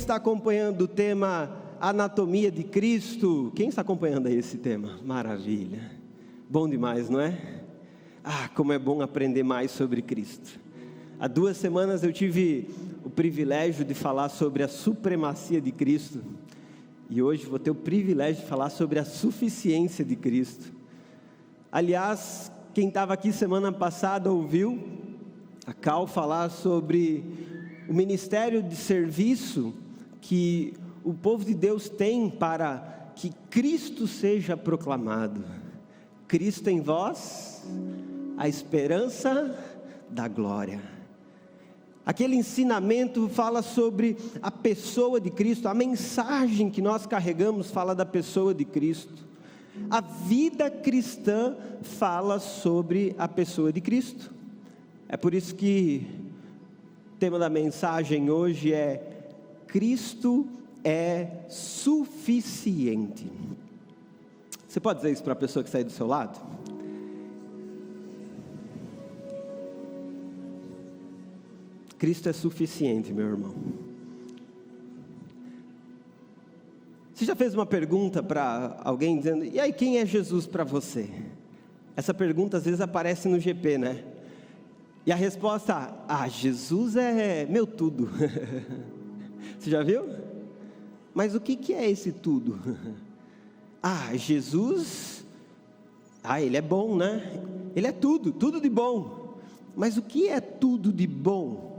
está acompanhando o tema Anatomia de Cristo? Quem está acompanhando aí esse tema? Maravilha, bom demais, não é? Como é bom aprender mais sobre Cristo. Há 2 semanas eu tive o privilégio de falar sobre a supremacia de Cristo, e hoje vou ter o privilégio de falar sobre a suficiência de Cristo. Aliás, quem estava aqui semana passada ouviu a Cal falar sobre o ministério de serviço que o povo de Deus tem para que Cristo seja proclamado. Cristo em vós, a esperança da glória. Aquele ensinamento fala sobre a pessoa de Cristo, a mensagem que nós carregamos fala da pessoa de Cristo. A vida cristã fala sobre a pessoa de Cristo. É por isso que o tema da mensagem hoje é: Cristo é suficiente. Você pode dizer isso para a pessoa que está aí do seu lado? Cristo é suficiente, meu irmão. Você já fez uma pergunta para alguém dizendo: e aí, quem é Jesus para você? Essa pergunta às vezes aparece no GP, né? E a resposta: Jesus é meu tudo. Você já viu? Mas o que é esse tudo? Jesus, ele é bom, né? Ele é tudo de bom. Mas o que é tudo de bom?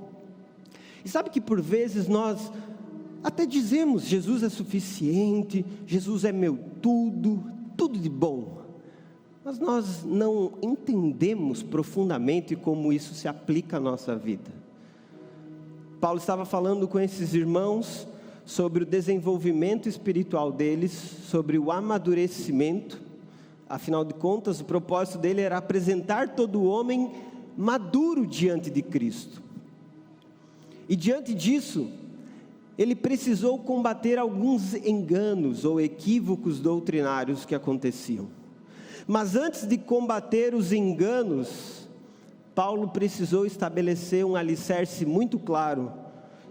E sabe que por vezes nós até dizemos: Jesus é suficiente, Jesus é meu tudo de bom. Mas nós não entendemos profundamente como isso se aplica à nossa vida. Paulo estava falando com esses irmãos sobre o desenvolvimento espiritual deles, sobre o amadurecimento. Afinal de contas, o propósito dele era apresentar todo homem maduro diante de Cristo. E diante disso, ele precisou combater alguns enganos ou equívocos doutrinários que aconteciam. Mas antes de combater os enganos, Paulo precisou estabelecer um alicerce muito claro,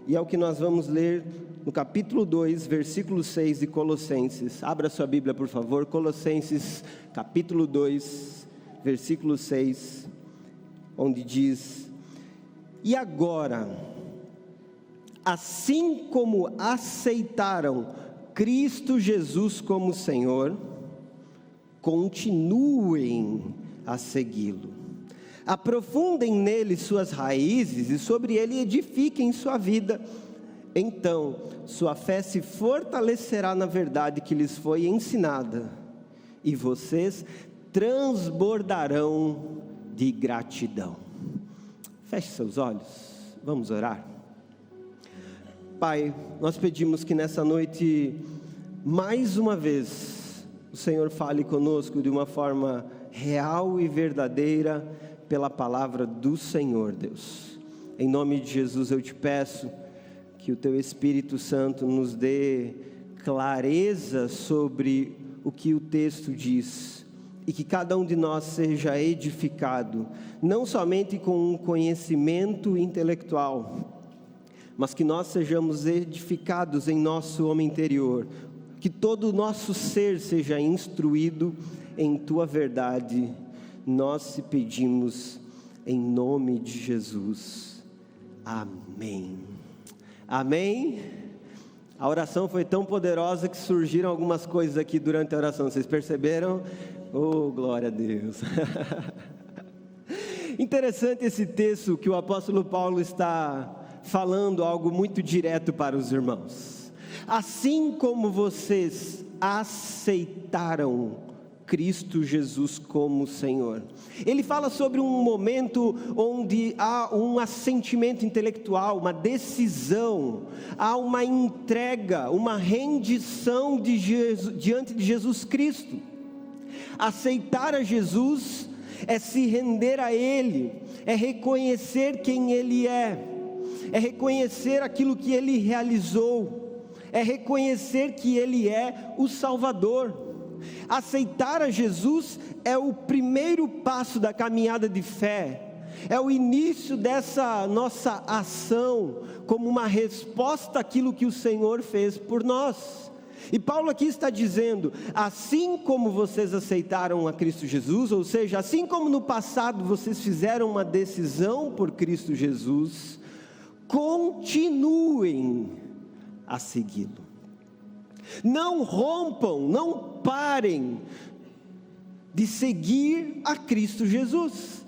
e é o que nós vamos ler no capítulo 2, versículo 6 de Colossenses. Abra sua Bíblia, por favor, Colossenses capítulo 2, versículo 6, onde diz: e agora, assim como aceitaram Cristo Jesus como Senhor, continuem a segui-lo. Aprofundem nele suas raízes e sobre ele edifiquem sua vida. Então, sua fé se fortalecerá na verdade que lhes foi ensinada, e vocês transbordarão de gratidão. Feche seus olhos, vamos orar. Pai, nós pedimos que nessa noite, mais uma vez, o Senhor fale conosco de uma forma real e verdadeira, pela palavra do Senhor, Deus. Em nome de Jesus eu te peço que o teu Espírito Santo nos dê clareza sobre o que o texto diz, e que cada um de nós seja edificado, não somente com um conhecimento intelectual, mas que nós sejamos edificados em nosso homem interior, que todo o nosso ser seja instruído em tua verdade. Nós te pedimos em nome de Jesus, amém. Amém. A oração foi tão poderosa que surgiram algumas coisas aqui durante a oração, vocês perceberam? Oh, glória a Deus. Interessante esse texto que o apóstolo Paulo está falando algo muito direto para os irmãos. Assim como vocês aceitaram Cristo Jesus como Senhor. Ele fala sobre um momento onde há um assentimento intelectual, uma decisão, há uma entrega, uma rendição diante de Jesus Cristo. Aceitar a Jesus é se render a Ele, é reconhecer quem Ele é reconhecer aquilo que Ele realizou, é reconhecer que Ele é o Salvador. Aceitar a Jesus é o primeiro passo da caminhada de fé, é o início dessa nossa ação, como uma resposta àquilo que o Senhor fez por nós. E Paulo aqui está dizendo, assim como vocês aceitaram a Cristo Jesus, ou seja, assim como no passado vocês fizeram uma decisão por Cristo Jesus, continuem a segui-lo. Não rompam, não parem de seguir a Cristo Jesus.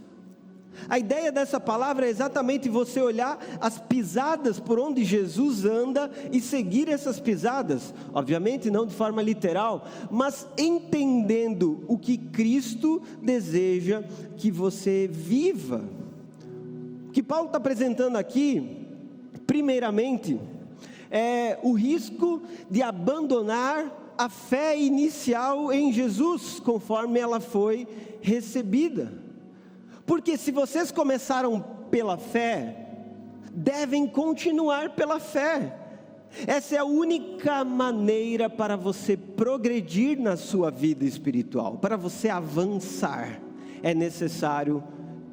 A ideia dessa palavra é exatamente você olhar as pisadas por onde Jesus anda e seguir essas pisadas, obviamente não de forma literal, mas entendendo o que Cristo deseja que você viva. O que Paulo está apresentando aqui, primeiramente, é o risco de abandonar a fé inicial em Jesus, conforme ela foi recebida. Porque se vocês começaram pela fé, devem continuar pela fé. Essa é a única maneira para você progredir na sua vida espiritual, para você avançar. É necessário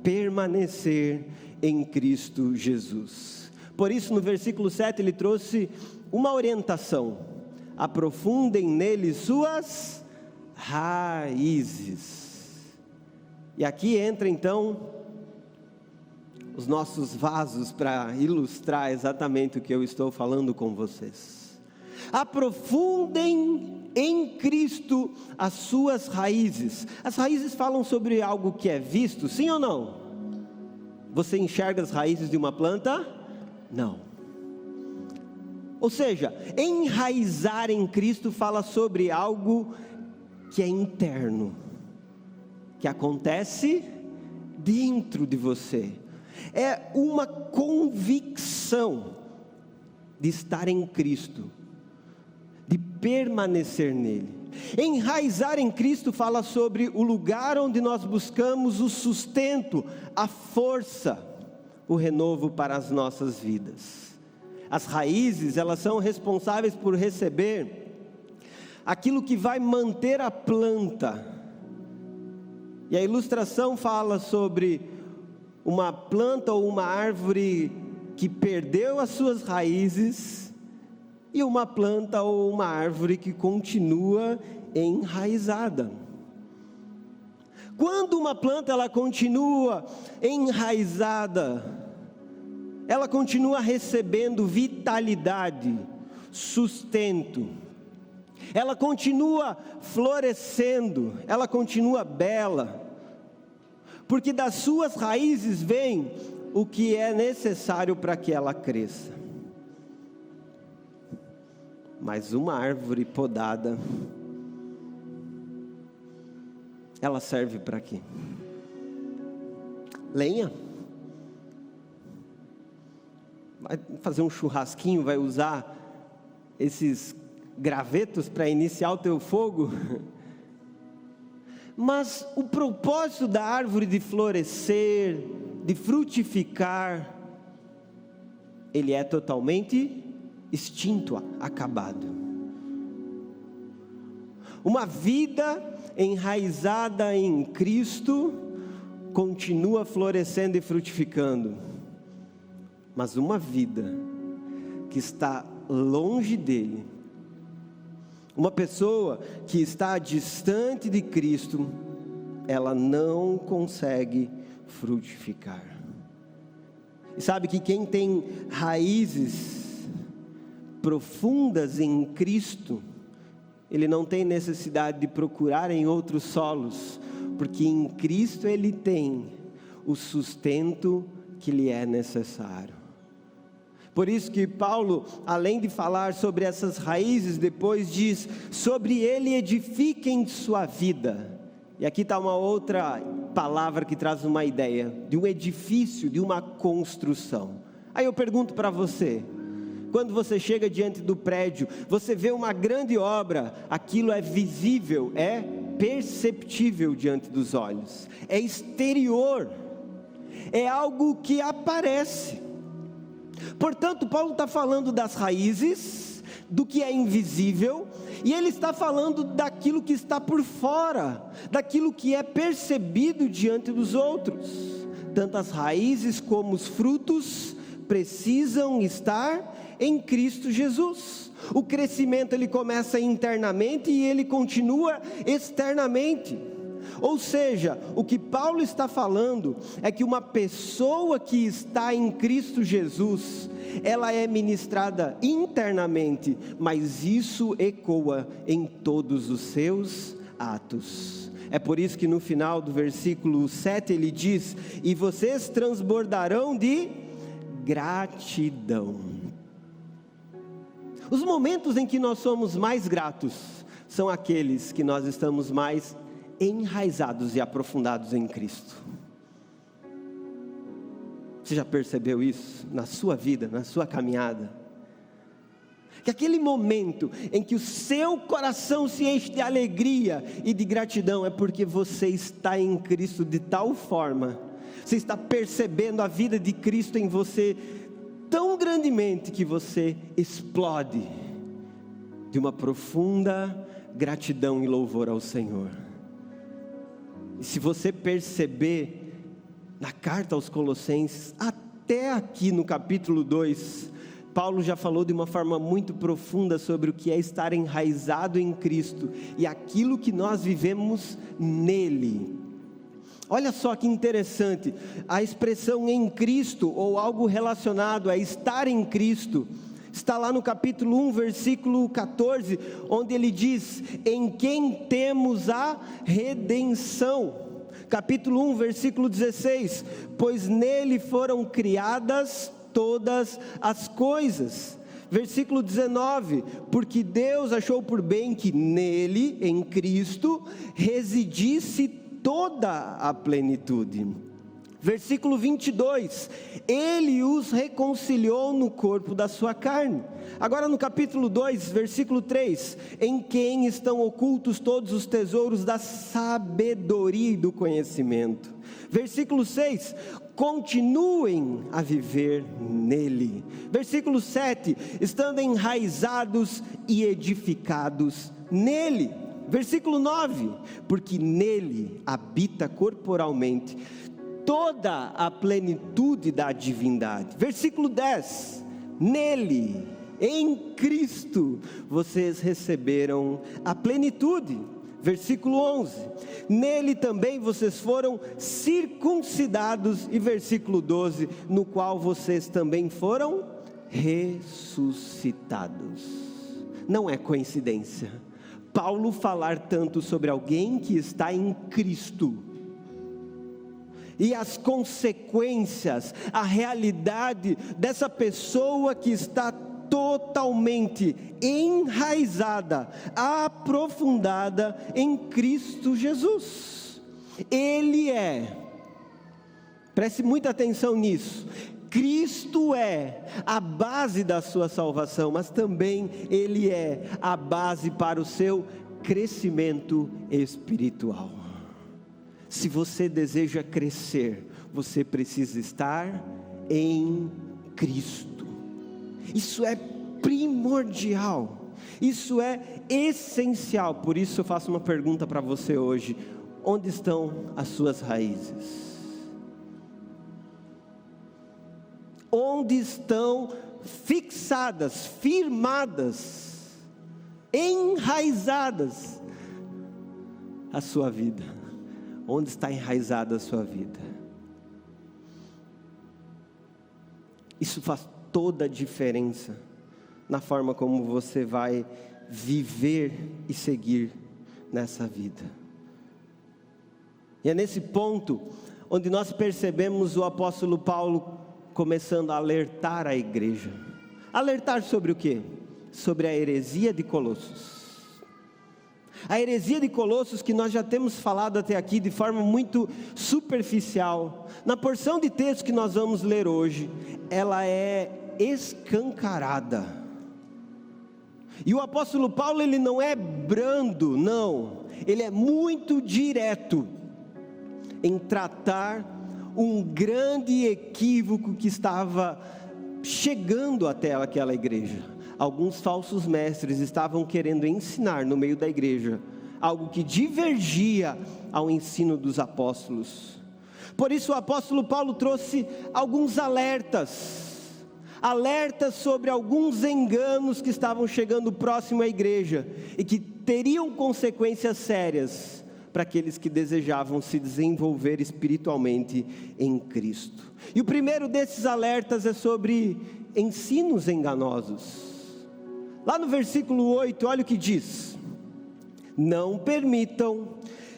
permanecer em Cristo Jesus. Por isso, no versículo 7, ele trouxe uma orientação: aprofundem nele suas raízes. E aqui entra então os nossos vasos para ilustrar exatamente o que eu estou falando com vocês. Aprofundem em Cristo as suas raízes. As raízes falam sobre algo que é visto, sim ou não? Você enxerga as raízes de uma planta? Não. Ou seja, enraizar em Cristo fala sobre algo que é interno, que acontece dentro de você. É uma convicção de estar em Cristo, de permanecer nele. Enraizar em Cristo fala sobre o lugar onde nós buscamos o sustento, a força, o renovo para as nossas vidas. As raízes, elas são responsáveis por receber aquilo que vai manter a planta. E a ilustração fala sobre uma planta ou uma árvore que perdeu as suas raízes e uma planta ou uma árvore que continua enraizada. Quando uma planta ela continua enraizada, ela continua recebendo vitalidade, sustento. Ela continua florescendo, ela continua bela, porque das suas raízes vem o que é necessário para que ela cresça. Mas uma árvore podada, ela serve para quê? Lenha? Vai fazer um churrasquinho, vai usar esses gravetos para iniciar o teu fogo? Mas o propósito da árvore de florescer, de frutificar, ele é totalmente extinto, acabado. Uma vida enraizada em Cristo continua florescendo e frutificando, mas uma vida que está longe dele, uma pessoa que está distante de Cristo, ela não consegue frutificar. E sabe que quem tem raízes profundas em Cristo, ele não tem necessidade de procurar em outros solos, porque em Cristo ele tem o sustento que lhe é necessário. Por isso que Paulo, além de falar sobre essas raízes, depois diz: sobre ele edifiquem sua vida. E aqui está uma outra palavra que traz uma ideia de um edifício, de uma construção. Aí eu pergunto para você: quando você chega diante do prédio, você vê uma grande obra, aquilo é visível, é perceptível diante dos olhos, é exterior, é algo que aparece. Portanto, Paulo está falando das raízes, do que é invisível, e ele está falando daquilo que está por fora, daquilo que é percebido diante dos outros, Tanto as raízes como os frutos precisam estar em Cristo Jesus. O crescimento ele começa internamente e ele continua externamente. Ou seja, o que Paulo está falando é que uma pessoa que está em Cristo Jesus, ela é ministrada internamente, mas isso ecoa em todos os seus atos. É por isso que no final do versículo 7 ele diz: e vocês transbordarão de gratidão. Os momentos em que nós somos mais gratos são aqueles que nós estamos mais enraizados e aprofundados em Cristo. Você já percebeu isso na sua vida, na sua caminhada? Que aquele momento em que o seu coração se enche de alegria e de gratidão é porque você está em Cristo de tal forma, você está percebendo a vida de Cristo em você tão grandemente que você explode de uma profunda gratidão e louvor ao Senhor. E se você perceber na carta aos Colossenses, até aqui no capítulo 2, Paulo já falou de uma forma muito profunda sobre o que é estar enraizado em Cristo e aquilo que nós vivemos nele. Olha só que interessante, a expressão em Cristo, ou algo relacionado a estar em Cristo, está lá no capítulo 1, versículo 14, onde ele diz: em quem temos a redenção. Capítulo 1, versículo 16, pois nele foram criadas todas as coisas. Versículo 19, porque Deus achou por bem que nele, em Cristo, residisse toda a plenitude. Versículo 22, ele os reconciliou no corpo da sua carne. Agora no capítulo 2, versículo 3, em quem estão ocultos todos os tesouros da sabedoria e do conhecimento. Versículo 6, continuem a viver nele. Versículo 7, estando enraizados e edificados nele. Versículo 9, porque nele habita corporalmente toda a plenitude da divindade. Versículo 10, nele, em Cristo, vocês receberam a plenitude. Versículo 11, nele também vocês foram circuncidados. E versículo 12, no qual vocês também foram ressuscitados. Não é coincidência Paulo falar tanto sobre alguém que está em Cristo, e as consequências, a realidade dessa pessoa que está totalmente enraizada, aprofundada em Cristo Jesus. Ele é, preste muita atenção nisso, Cristo é a base da sua salvação, mas também Ele é a base para o seu crescimento espiritual. Se você deseja crescer, você precisa estar em Cristo. Isso é primordial, isso é essencial. Por isso eu faço uma pergunta para você hoje: onde estão as suas raízes? Onde estão fixadas, firmadas, enraizadas a sua vida? Onde está enraizada a sua vida? Isso faz toda a diferença na forma como você vai viver e seguir nessa vida. E é nesse ponto onde nós percebemos o apóstolo Paulo começando a alertar a igreja. Alertar sobre o quê? Sobre a heresia de Colossos. A heresia de Colossos, que nós já temos falado até aqui de forma muito superficial. Na porção de texto que nós vamos ler hoje, ela é escancarada. E o apóstolo Paulo, ele não é brando, não. Ele é muito direto em tratar um grande equívoco que estava chegando até aquela igreja. Alguns falsos mestres estavam querendo ensinar no meio da igreja algo que divergia ao ensino dos apóstolos. Por isso o apóstolo Paulo trouxe alguns alertas sobre alguns enganos que estavam chegando próximo à igreja e que teriam consequências sérias para aqueles que desejavam se desenvolver espiritualmente em Cristo. E o primeiro desses alertas é sobre ensinos enganosos. Lá no versículo 8, olha o que diz: não permitam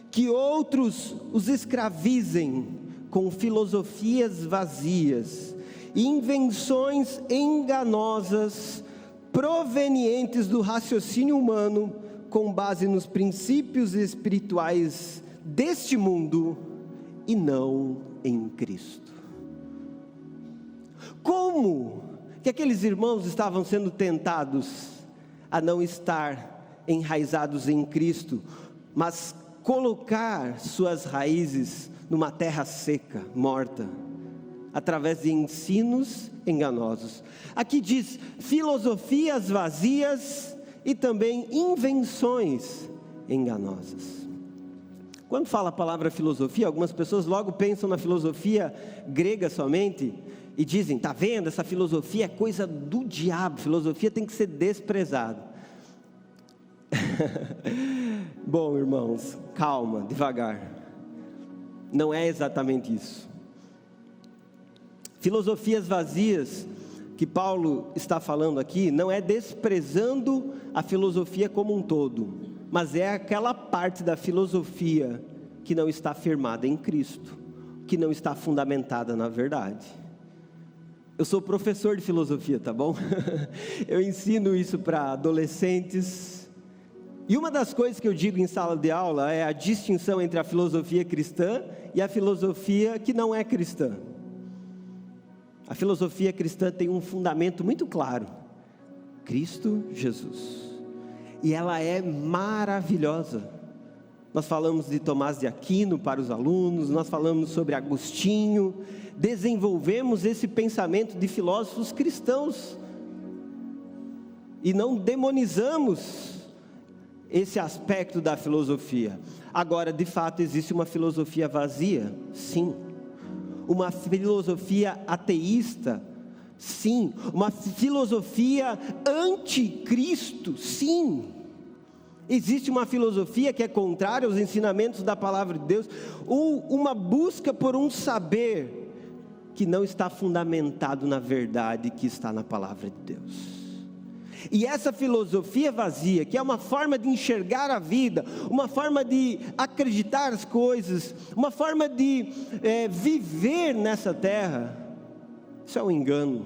que outros os escravizem com filosofias vazias e invenções enganosas provenientes do raciocínio humano, com base nos princípios espirituais deste mundo e não em Cristo. Como que aqueles irmãos estavam sendo tentados a não estar enraizados em Cristo, mas colocar suas raízes numa terra seca, morta, através de ensinos enganosos? Aqui diz filosofias vazias e também invenções enganosas. Quando fala a palavra filosofia, algumas pessoas logo pensam na filosofia grega somente e dizem: está vendo, essa filosofia é coisa do diabo, filosofia tem que ser desprezada. Bom, irmãos, calma, devagar. Não é exatamente isso. Filosofias vazias que Paulo está falando aqui não é desprezando a filosofia como um todo, mas é aquela parte da filosofia que não está firmada em Cristo, que não está fundamentada na verdade. Eu sou professor de filosofia, tá bom? Eu ensino isso para adolescentes. E uma das coisas que eu digo em sala de aula é a distinção entre a filosofia cristã e a filosofia que não é cristã. A filosofia cristã tem um fundamento muito claro: Cristo Jesus. E ela é maravilhosa. Nós falamos de Tomás de Aquino para os alunos, nós falamos sobre Agostinho, desenvolvemos esse pensamento de filósofos cristãos, e não demonizamos esse aspecto da filosofia. Agora, de fato, existe uma filosofia vazia? Sim. Uma filosofia ateísta? Sim. Uma filosofia anticristo? Sim. Existe uma filosofia que é contrária aos ensinamentos da palavra de Deus, ou uma busca por um saber que não está fundamentado na verdade que está na palavra de Deus. E essa filosofia vazia, que é uma forma de enxergar a vida, uma forma de acreditar as coisas, uma forma de viver nessa terra, isso é um engano.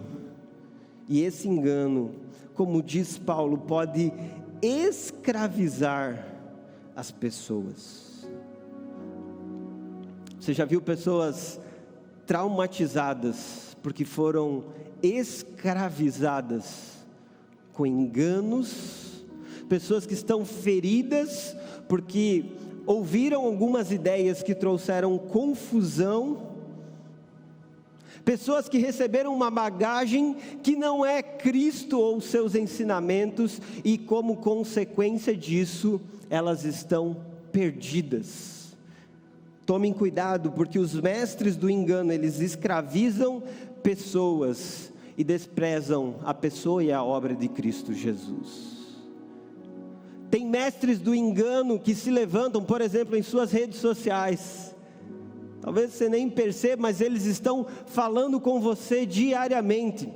E esse engano, como diz Paulo, pode escravizar as pessoas. Você já viu pessoas traumatizadas porque foram escravizadas com enganos? Pessoas que estão feridas porque ouviram algumas ideias que trouxeram confusão. Pessoas que receberam uma bagagem que não é Cristo ou seus ensinamentos, e como consequência disso, elas estão perdidas. Tomem cuidado, porque os mestres do engano, eles escravizam pessoas e desprezam a pessoa e a obra de Cristo Jesus. Tem mestres do engano que se levantam, por exemplo, em suas redes sociais. Talvez você nem perceba, mas eles estão falando com você diariamente,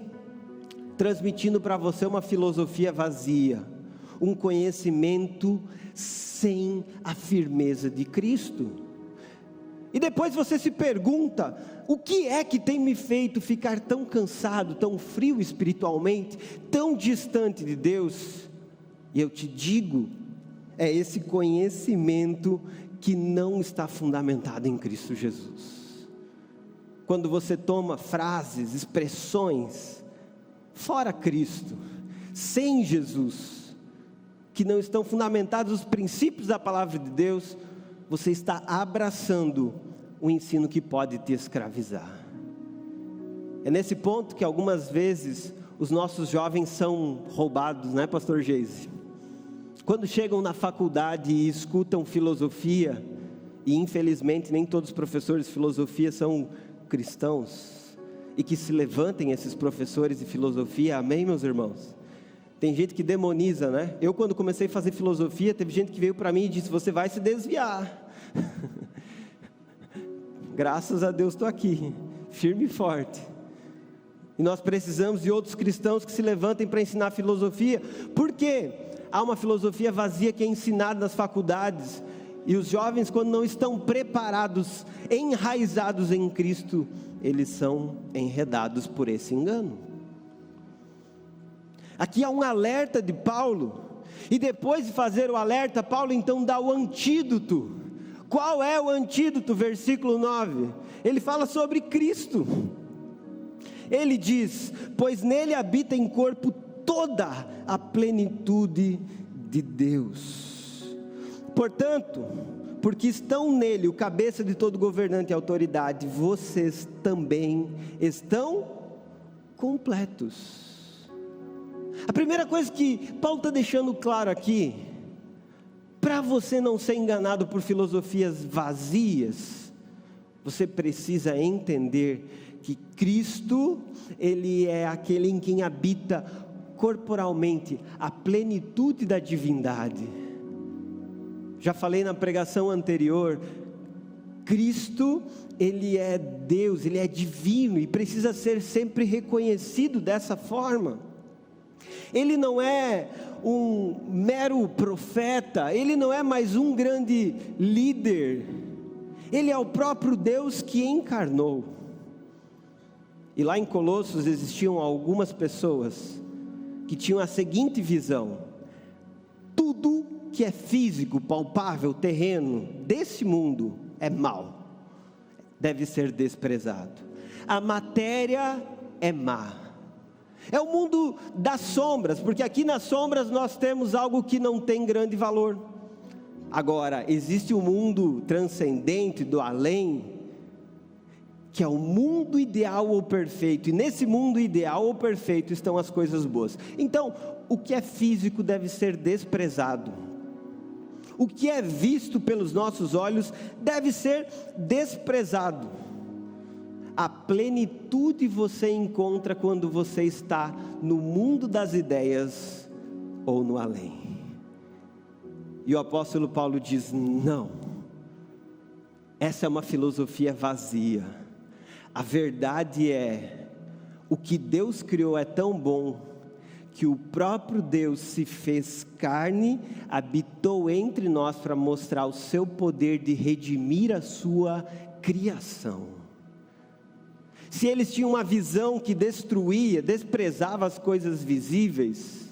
transmitindo para você uma filosofia vazia, um conhecimento sem a firmeza de Cristo. E depois você se pergunta: o que é que tem me feito ficar tão cansado, tão frio espiritualmente, tão distante de Deus? E eu te digo, é esse conhecimento que não está fundamentado em Cristo Jesus. Quando você toma frases, expressões fora Cristo, sem Jesus, que não estão fundamentados nos princípios da palavra de Deus, você está abraçando um ensino que pode te escravizar. É nesse ponto que algumas vezes os nossos jovens são roubados, né, pastor Geise? Quando chegam na faculdade e escutam filosofia, e infelizmente nem todos os professores de filosofia são cristãos, e que se levantem esses professores de filosofia, amém, meus irmãos? Tem gente que demoniza, né? Eu, quando comecei a fazer filosofia, teve gente que veio para mim e disse: você vai se desviar. Graças a Deus estou aqui, firme e forte. E nós precisamos de outros cristãos que se levantem para ensinar filosofia. Por quê? Há uma filosofia vazia que é ensinada nas faculdades, e os jovens, quando não estão preparados, enraizados em Cristo, eles são enredados por esse engano. Aqui há um alerta de Paulo, e depois de fazer o alerta, Paulo então dá o antídoto. Qual é o antídoto? Versículo 9, ele fala sobre Cristo. Ele diz: pois nele habita em corpo toda a plenitude de Deus. Portanto, porque estão nele, o cabeça de todo governante e autoridade, vocês também estão completos. A primeira coisa que Paulo está deixando claro aqui, para você não ser enganado por filosofias vazias, você precisa entender que Cristo, Ele é aquele em quem habita corporalmente a plenitude da divindade. Já falei na pregação anterior, Cristo, Ele é Deus, Ele é divino e precisa ser sempre reconhecido dessa forma. Ele não é um mero profeta, Ele não é mais um grande líder, Ele é o próprio Deus que encarnou. E lá em Colossos existiam algumas pessoas que tinham a seguinte visão: tudo que é físico, palpável, terreno, desse mundo é mal, deve ser desprezado. A matéria é má, é o mundo das sombras, porque aqui nas sombras nós temos algo que não tem grande valor. Agora, existe um mundo transcendente do além, que é o mundo ideal ou perfeito, e nesse mundo ideal ou perfeito estão as coisas boas. Então, o que é físico deve ser desprezado, o que é visto pelos nossos olhos deve ser desprezado. A plenitude você encontra quando você está no mundo das ideias ou no além. E o apóstolo Paulo diz: não, essa é uma filosofia vazia. A verdade é, o que Deus criou é tão bom, que o próprio Deus se fez carne, habitou entre nós para mostrar o seu poder de redimir a sua criação. Se eles tinham uma visão que destruía, desprezava as coisas visíveis,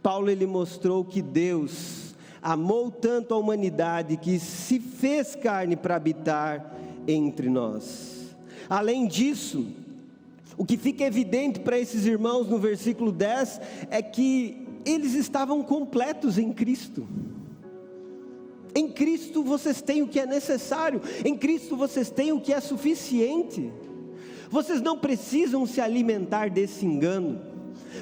Paulo ele mostrou que Deus amou tanto a humanidade que se fez carne para habitar entre nós. Além disso, o que fica evidente para esses irmãos no versículo 10 é que eles estavam completos em Cristo. Em Cristo vocês têm o que é necessário, em Cristo vocês têm o que é suficiente. Vocês não precisam se alimentar desse engano,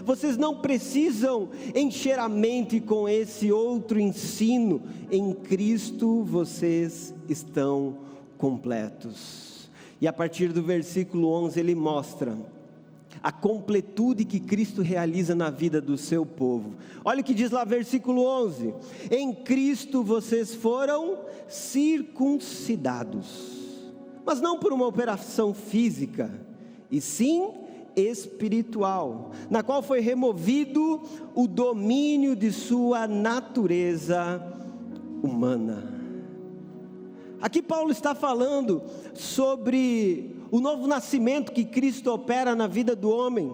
vocês não precisam encher a mente com esse outro ensino. Em Cristo vocês estão completos. E a partir do versículo 11 ele mostra a completude que Cristo realiza na vida do seu povo. Olha o que diz lá versículo 11: em Cristo vocês foram circuncidados, mas não por uma operação física, e sim espiritual, na qual foi removido o domínio de sua natureza humana. Aqui Paulo está falando sobre o novo nascimento que Cristo opera na vida do homem,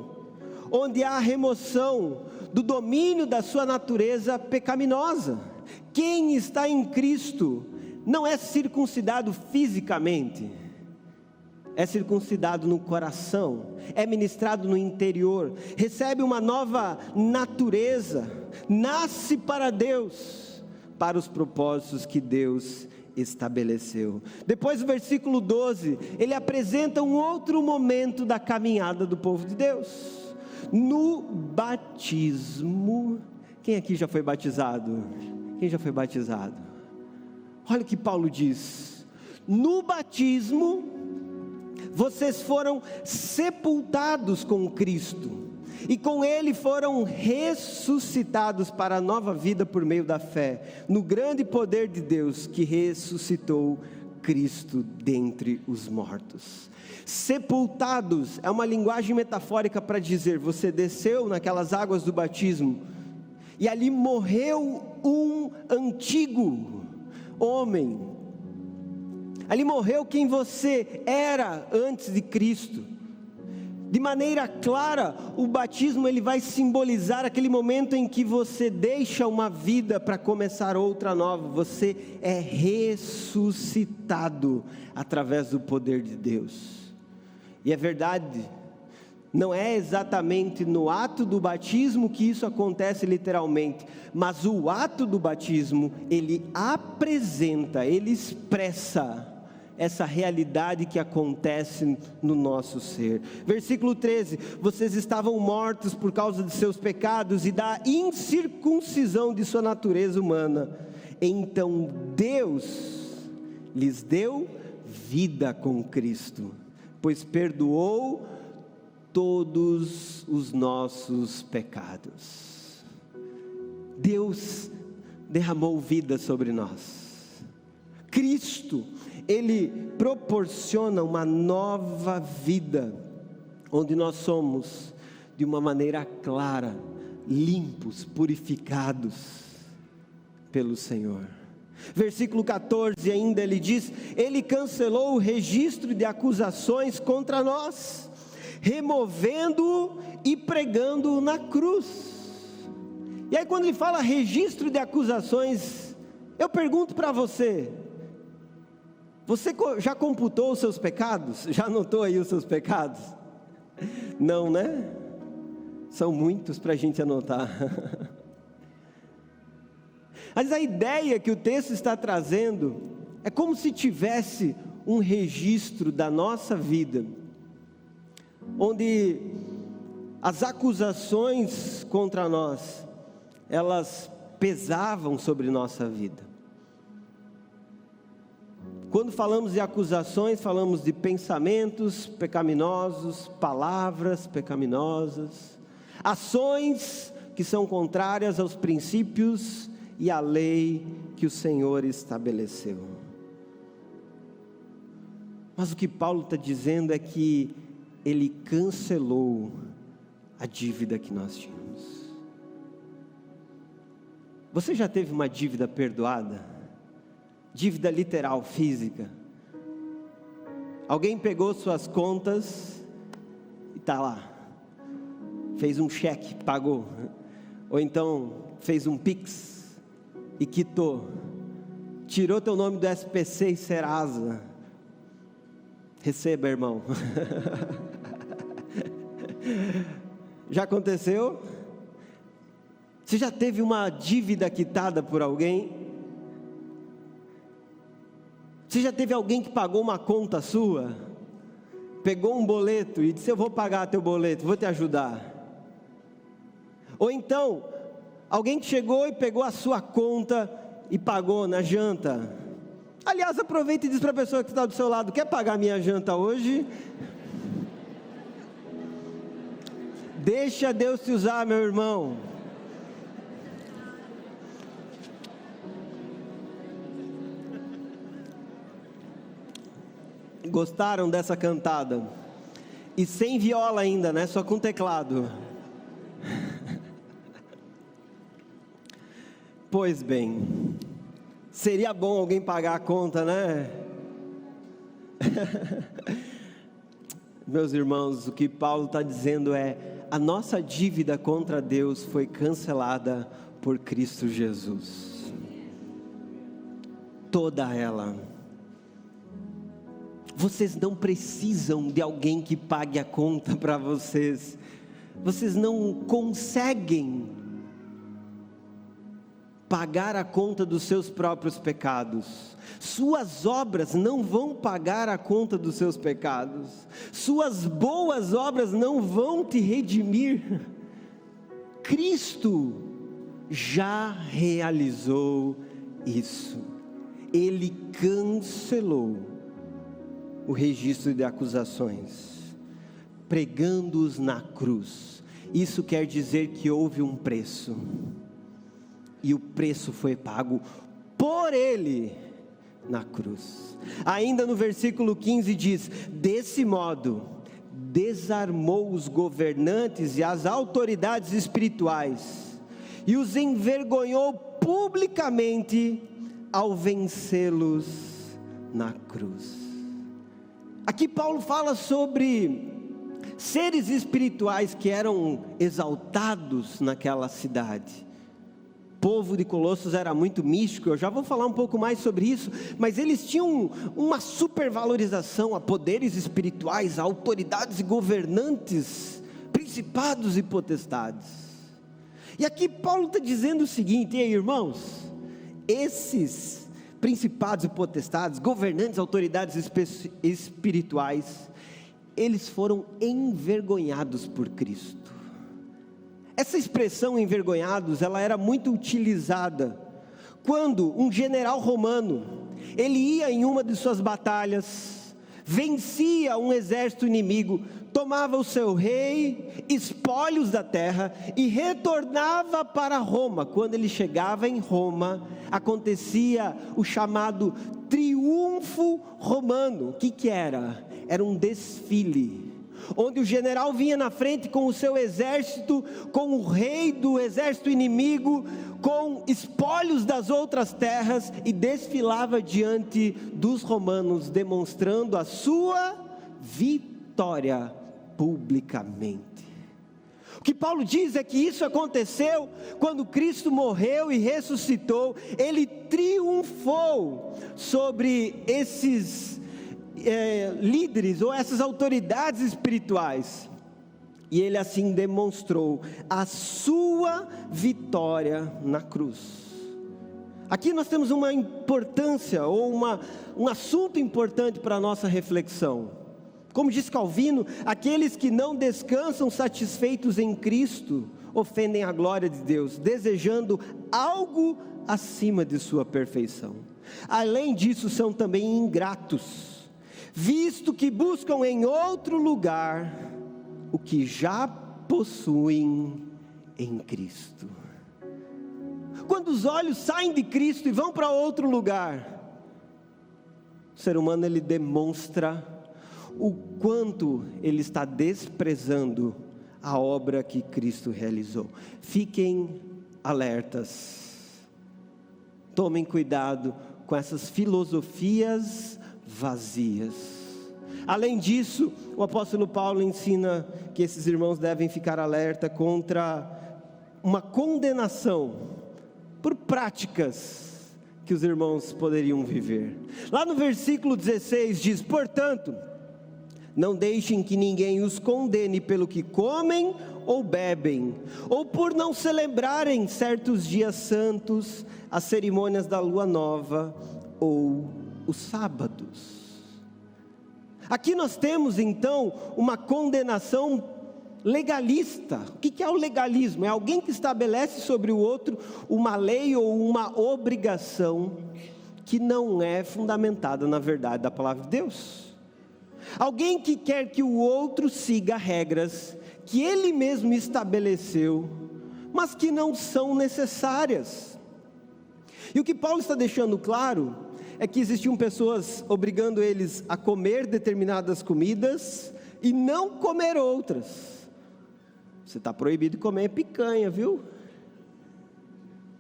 onde há a remoção do domínio da sua natureza pecaminosa. Quem está em Cristo não é circuncidado fisicamente, é circuncidado no coração, é ministrado no interior, recebe uma nova natureza, nasce para Deus, para os propósitos que Deus estabeleceu. Depois do versículo 12, ele apresenta um outro momento da caminhada do povo de Deus, no batismo. Quem aqui já foi batizado? Quem já foi batizado? Olha o que Paulo diz: no batismo, vocês foram sepultados com Cristo, e com Ele foram ressuscitados para a nova vida por meio da fé, no grande poder de Deus que ressuscitou Cristo dentre os mortos. Sepultados é uma linguagem metafórica para dizer: você desceu naquelas águas do batismo, e ali morreu um antigo homem, ali morreu quem você era antes de Cristo. De maneira clara, o batismo ele vai simbolizar aquele momento em que você deixa uma vida para começar outra nova. Você é ressuscitado através do poder de Deus. E é verdade, não é exatamente no ato do batismo que isso acontece literalmente, mas o ato do batismo, ele apresenta, ele expressa essa realidade que acontece no nosso ser. Versículo 13: vocês estavam mortos por causa de seus pecados e da incircuncisão de sua natureza humana, então Deus lhes deu vida com Cristo, pois perdoou todos os nossos pecados. Deus derramou vida sobre nós. Cristo, Ele proporciona uma nova vida, onde nós somos, de uma maneira clara, limpos, purificados pelo Senhor. Versículo 14 ainda ele diz: Ele cancelou o registro de acusações contra nós, removendo-o e pregando-o na cruz. E aí quando ele fala registro de acusações, eu pergunto para você: você já computou os seus pecados? Já anotou aí os seus pecados? Não, né? São muitos para a gente anotar. Mas a ideia que o texto está trazendo é como se tivesse um registro da nossa vida, onde as acusações contra nós, elas pesavam sobre nossa vida. Quando falamos de acusações, falamos de pensamentos pecaminosos, palavras pecaminosas, ações que são contrárias aos princípios e à lei que o Senhor estabeleceu. Mas o que Paulo está dizendo é que Ele cancelou a dívida que nós tínhamos. Você já teve uma dívida perdoada? Dívida literal, física. Alguém pegou suas contas e está lá, fez um cheque, pagou, ou então fez um Pix e quitou, tirou teu nome do SPC e Serasa. Receba, irmão. Já aconteceu? Você já teve uma dívida quitada por alguém? Você já teve alguém que pagou uma conta sua? Pegou um boleto e disse: eu vou pagar teu boleto, vou te ajudar. Ou então, alguém que chegou e pegou a sua conta e pagou na janta. Aliás, aproveita e diz para a pessoa que está do seu lado: quer pagar minha janta hoje? Deixa Deus te usar, meu irmão. Gostaram dessa cantada? E sem viola ainda, né? Só com teclado. Pois bem, seria bom alguém pagar a conta, né? Meus irmãos, o que Paulo está dizendo é: a nossa dívida contra Deus foi cancelada por Cristo Jesus. Toda ela. Vocês não precisam de alguém que pague a conta para vocês. Vocês não conseguem pagar a conta dos seus próprios pecados. Suas obras não vão pagar a conta dos seus pecados. Suas boas obras não vão te redimir. Cristo já realizou isso. ele cancelou o registro de acusações, pregando-os na cruz. Isso quer dizer que houve um preço, e o preço foi pago por ele na cruz. Ainda no versículo 15 diz: desse modo desarmou os governantes e as autoridades espirituais, e os envergonhou publicamente ao vencê-los na cruz. Aqui Paulo fala sobre seres espirituais que eram exaltados naquela cidade. O povo de Colossos era muito místico, eu já vou falar um pouco mais sobre isso, mas eles tinham uma supervalorização a poderes espirituais, a autoridades e governantes, principados e potestades. E aqui Paulo está dizendo o seguinte: ei, irmãos, esses principados e potestades, governantes, autoridades espirituais, eles foram envergonhados por Cristo. Essa expressão envergonhados, ela era muito utilizada quando um general romano, ele ia em uma de suas batalhas, vencia um exército inimigo, tomava o seu rei, espólios da terra e retornava para Roma. Quando ele chegava em Roma, acontecia o chamado triunfo romano. O que era? Era um desfile, onde o general vinha na frente com o seu exército, com o rei do exército inimigo, com espólios das outras terras, e desfilava diante dos romanos, demonstrando a sua vitória publicamente. O que Paulo diz é que isso aconteceu quando Cristo morreu e ressuscitou. Ele triunfou sobre esses líderes ou essas autoridades espirituais, e ele assim demonstrou a sua vitória na cruz. Aqui nós temos uma importância ou um assunto importante para a nossa reflexão. Como diz Calvino, aqueles que não descansam satisfeitos em Cristo ofendem a glória de Deus, desejando algo acima de sua perfeição. Além disso, são também ingratos, visto que buscam em outro lugar o que já possuem em Cristo. Quando os olhos saem de Cristo e vão para outro lugar, o ser humano ele demonstra o quanto ele está desprezando a obra que Cristo realizou. Fiquem alertas, tomem cuidado com essas filosofias vazias. Além disso, o apóstolo Paulo ensina que esses irmãos devem ficar alerta contra uma condenação por práticas que os irmãos poderiam viver. Lá no versículo 16 diz: portanto, não deixem que ninguém os condene pelo que comem ou bebem, ou por não celebrarem certos dias santos, as cerimônias da lua nova ou os sábados. Aqui nós temos então uma condenação legalista. O que é o legalismo? É alguém que estabelece sobre o outro uma lei ou uma obrigação que não é fundamentada na verdade da palavra de Deus. Alguém que quer que o outro siga regras que ele mesmo estabeleceu, mas que não são necessárias. E o que Paulo está deixando claro é que existiam pessoas obrigando eles a comer determinadas comidas e não comer outras. Você está proibido de comer picanha, viu?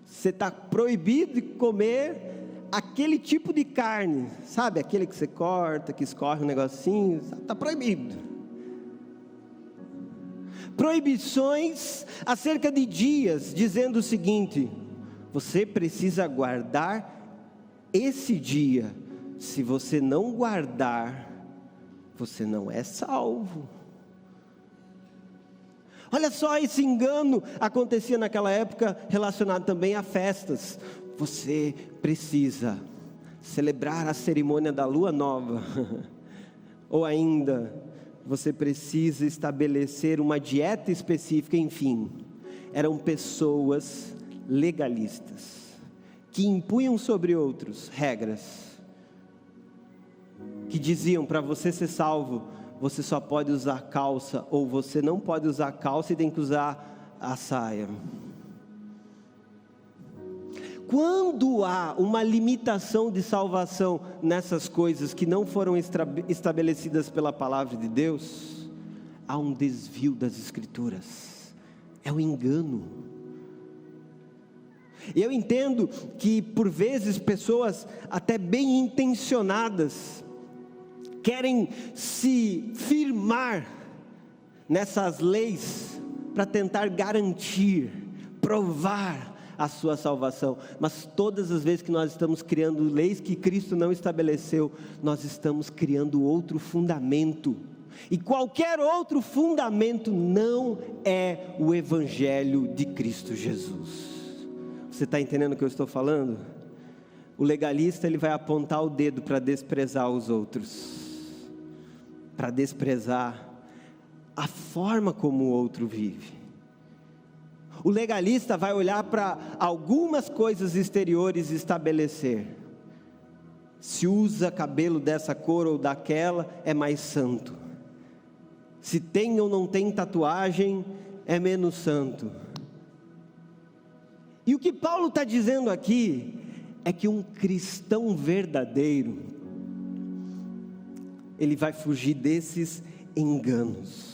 Você está proibido de comer aquele tipo de carne, sabe? Aquele que você corta, que escorre um negocinho, está proibido. Proibições acerca de dias, dizendo o seguinte: você precisa guardar esse dia. Se você não guardar, você não é salvo. Olha só, esse engano acontecia naquela época, relacionado também a festas. Você precisa celebrar a cerimônia da lua nova, ou ainda, você precisa estabelecer uma dieta específica. Enfim, eram pessoas legalistas, que impunham sobre outros regras, que diziam: para você ser salvo, você só pode usar calça, ou você não pode usar calça e tem que usar a saia. Quando há uma limitação de salvação nessas coisas que não foram estabelecidas pela palavra de Deus, há um desvio das Escrituras, é o engano. E eu entendo que por vezes pessoas até bem intencionadas querem se firmar nessas leis para tentar garantir, provar a sua salvação, mas todas as vezes que nós estamos criando leis que Cristo não estabeleceu, nós estamos criando outro fundamento, e qualquer outro fundamento não é o Evangelho de Cristo Jesus. Você está entendendo o que eu estou falando? O legalista, ele vai apontar o dedo para desprezar os outros, para desprezar a forma como o outro vive. O legalista vai olhar para algumas coisas exteriores e estabelecer: se usa cabelo dessa cor ou daquela, é mais santo. Se tem ou não tem tatuagem, é menos santo. E o que Paulo está dizendo aqui é que um cristão verdadeiro, ele vai fugir desses enganos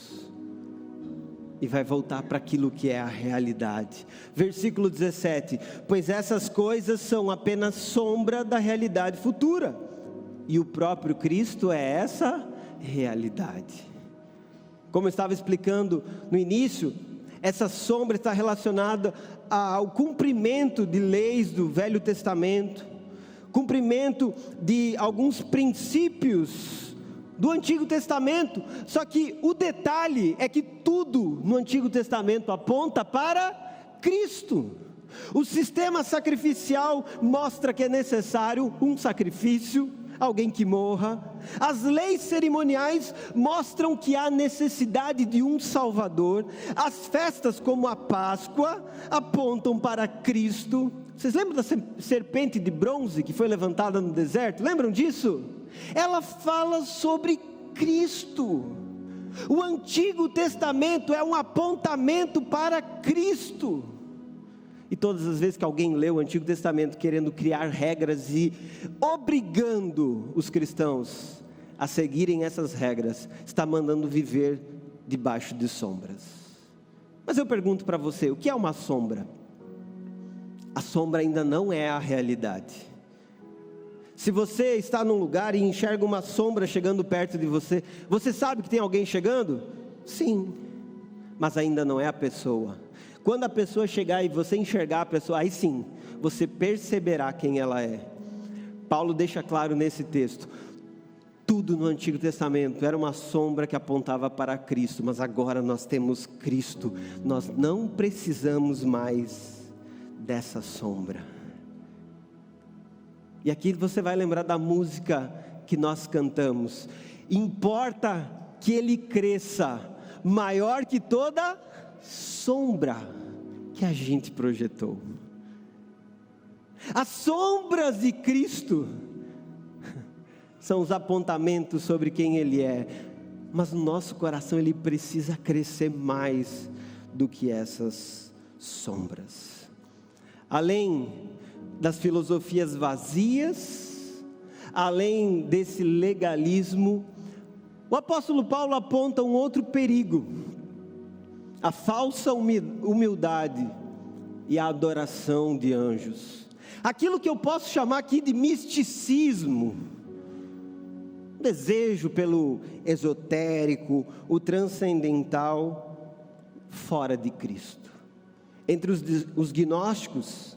e vai voltar para aquilo que é a realidade. Versículo 17: pois essas coisas são apenas sombra da realidade futura, e o próprio Cristo é essa realidade. Como eu estava explicando no início, essa sombra está relacionada ao cumprimento de leis do Velho Testamento, cumprimento de alguns princípios do Antigo Testamento. Só que o detalhe é que tudo no Antigo Testamento aponta para Cristo. O sistema sacrificial mostra que é necessário um sacrifício, alguém que morra. As leis cerimoniais mostram que há necessidade de um Salvador. As festas, como a Páscoa, apontam para Cristo. Vocês lembram da serpente de bronze que foi levantada no deserto? Lembram disso? Ela fala sobre Cristo. O Antigo Testamento é um apontamento para Cristo. E todas as vezes que alguém lê o Antigo Testamento querendo criar regras e obrigando os cristãos a seguirem essas regras, está mandando viver debaixo de sombras. Mas eu pergunto para você: o que é uma sombra? A sombra ainda não é a realidade. Se você está num lugar e enxerga uma sombra chegando perto de você, você sabe que tem alguém chegando? Sim, mas ainda não é a pessoa. Quando a pessoa chegar e você enxergar a pessoa, aí sim, você perceberá quem ela é. Paulo deixa claro nesse texto: tudo no Antigo Testamento era uma sombra que apontava para Cristo, mas agora nós temos Cristo, nós não precisamos mais dessa sombra. E aqui você vai lembrar da música que nós cantamos: importa que ele cresça, maior que toda sombra que a gente projetou. As sombras de Cristo são os apontamentos sobre quem Ele é, mas no nosso coração Ele precisa crescer mais do que essas sombras. Além das filosofias vazias, além desse legalismo, o apóstolo Paulo aponta um outro perigo: a falsa humildade e a adoração de anjos. Aquilo que eu posso chamar aqui de misticismo, desejo pelo esotérico, o transcendental, fora de Cristo. Entre os gnósticos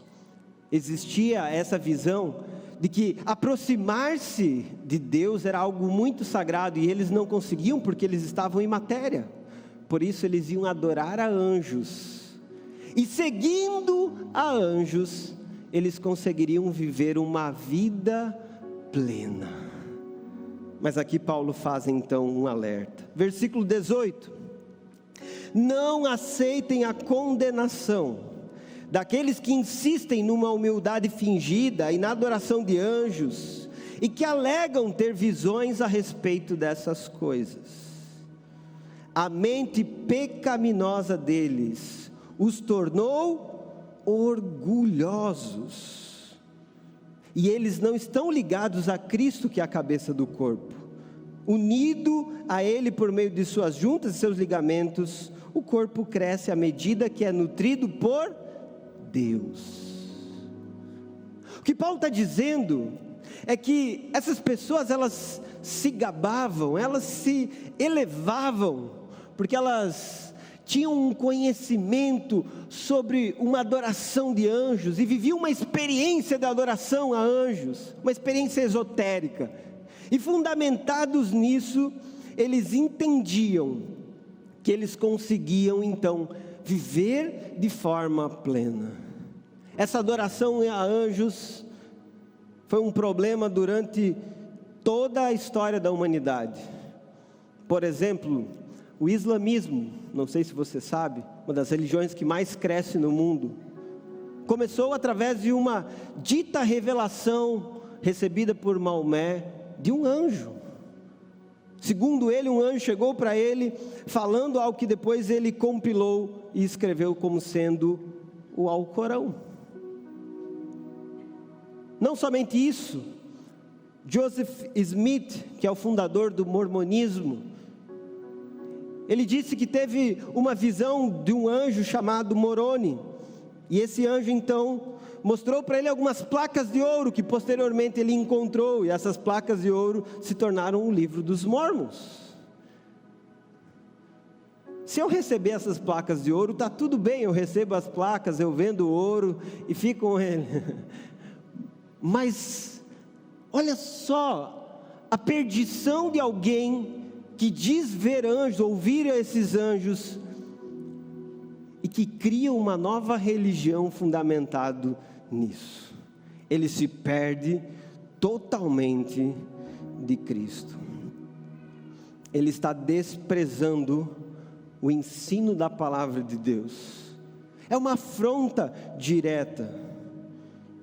existia essa visão de que aproximar-se de Deus era algo muito sagrado, e eles não conseguiam porque eles estavam em matéria. Por isso eles iam adorar a anjos, e seguindo a anjos, eles conseguiriam viver uma vida plena. Mas aqui Paulo faz então um alerta. Versículo 18: não aceitem a condenação daqueles que insistem numa humildade fingida e na adoração de anjos, e que alegam ter visões a respeito dessas coisas. A mente pecaminosa deles os tornou orgulhosos, e eles não estão ligados a Cristo, que é a cabeça do corpo. Unido a Ele por meio de suas juntas e seus ligamentos, o corpo cresce à medida que é nutrido por Deus. O que Paulo está dizendo é que essas pessoas, elas se gabavam, elas se elevavam, porque elas tinham um conhecimento sobre uma adoração de anjos, e viviam uma experiência de adoração a anjos, uma experiência esotérica, e fundamentados nisso, eles entendiam que eles conseguiam então viver de forma plena. Essa adoração a anjos foi um problema durante toda a história da humanidade. Por exemplo, o islamismo, não sei se você sabe, uma das religiões que mais cresce no mundo, começou através de uma dita revelação recebida por Maomé de um anjo. Segundo ele, um anjo chegou para ele, falando algo que depois ele compilou e escreveu como sendo o Alcorão. Não somente isso, Joseph Smith, que é o fundador do mormonismo, ele disse que teve uma visão de um anjo chamado Moroni, e esse anjo então mostrou para ele algumas placas de ouro que posteriormente ele encontrou, e essas placas de ouro se tornaram o livro dos Mormons. Se eu receber essas placas de ouro, está tudo bem, eu recebo as placas, eu vendo o ouro e fico com ele. Mas, olha só, a perdição de alguém que diz ver anjos, ouvir esses anjos, e que cria uma nova religião fundamentado nisso. Ele se perde totalmente de Cristo. Ele está desprezando o ensino da palavra de Deus. É uma afronta direta.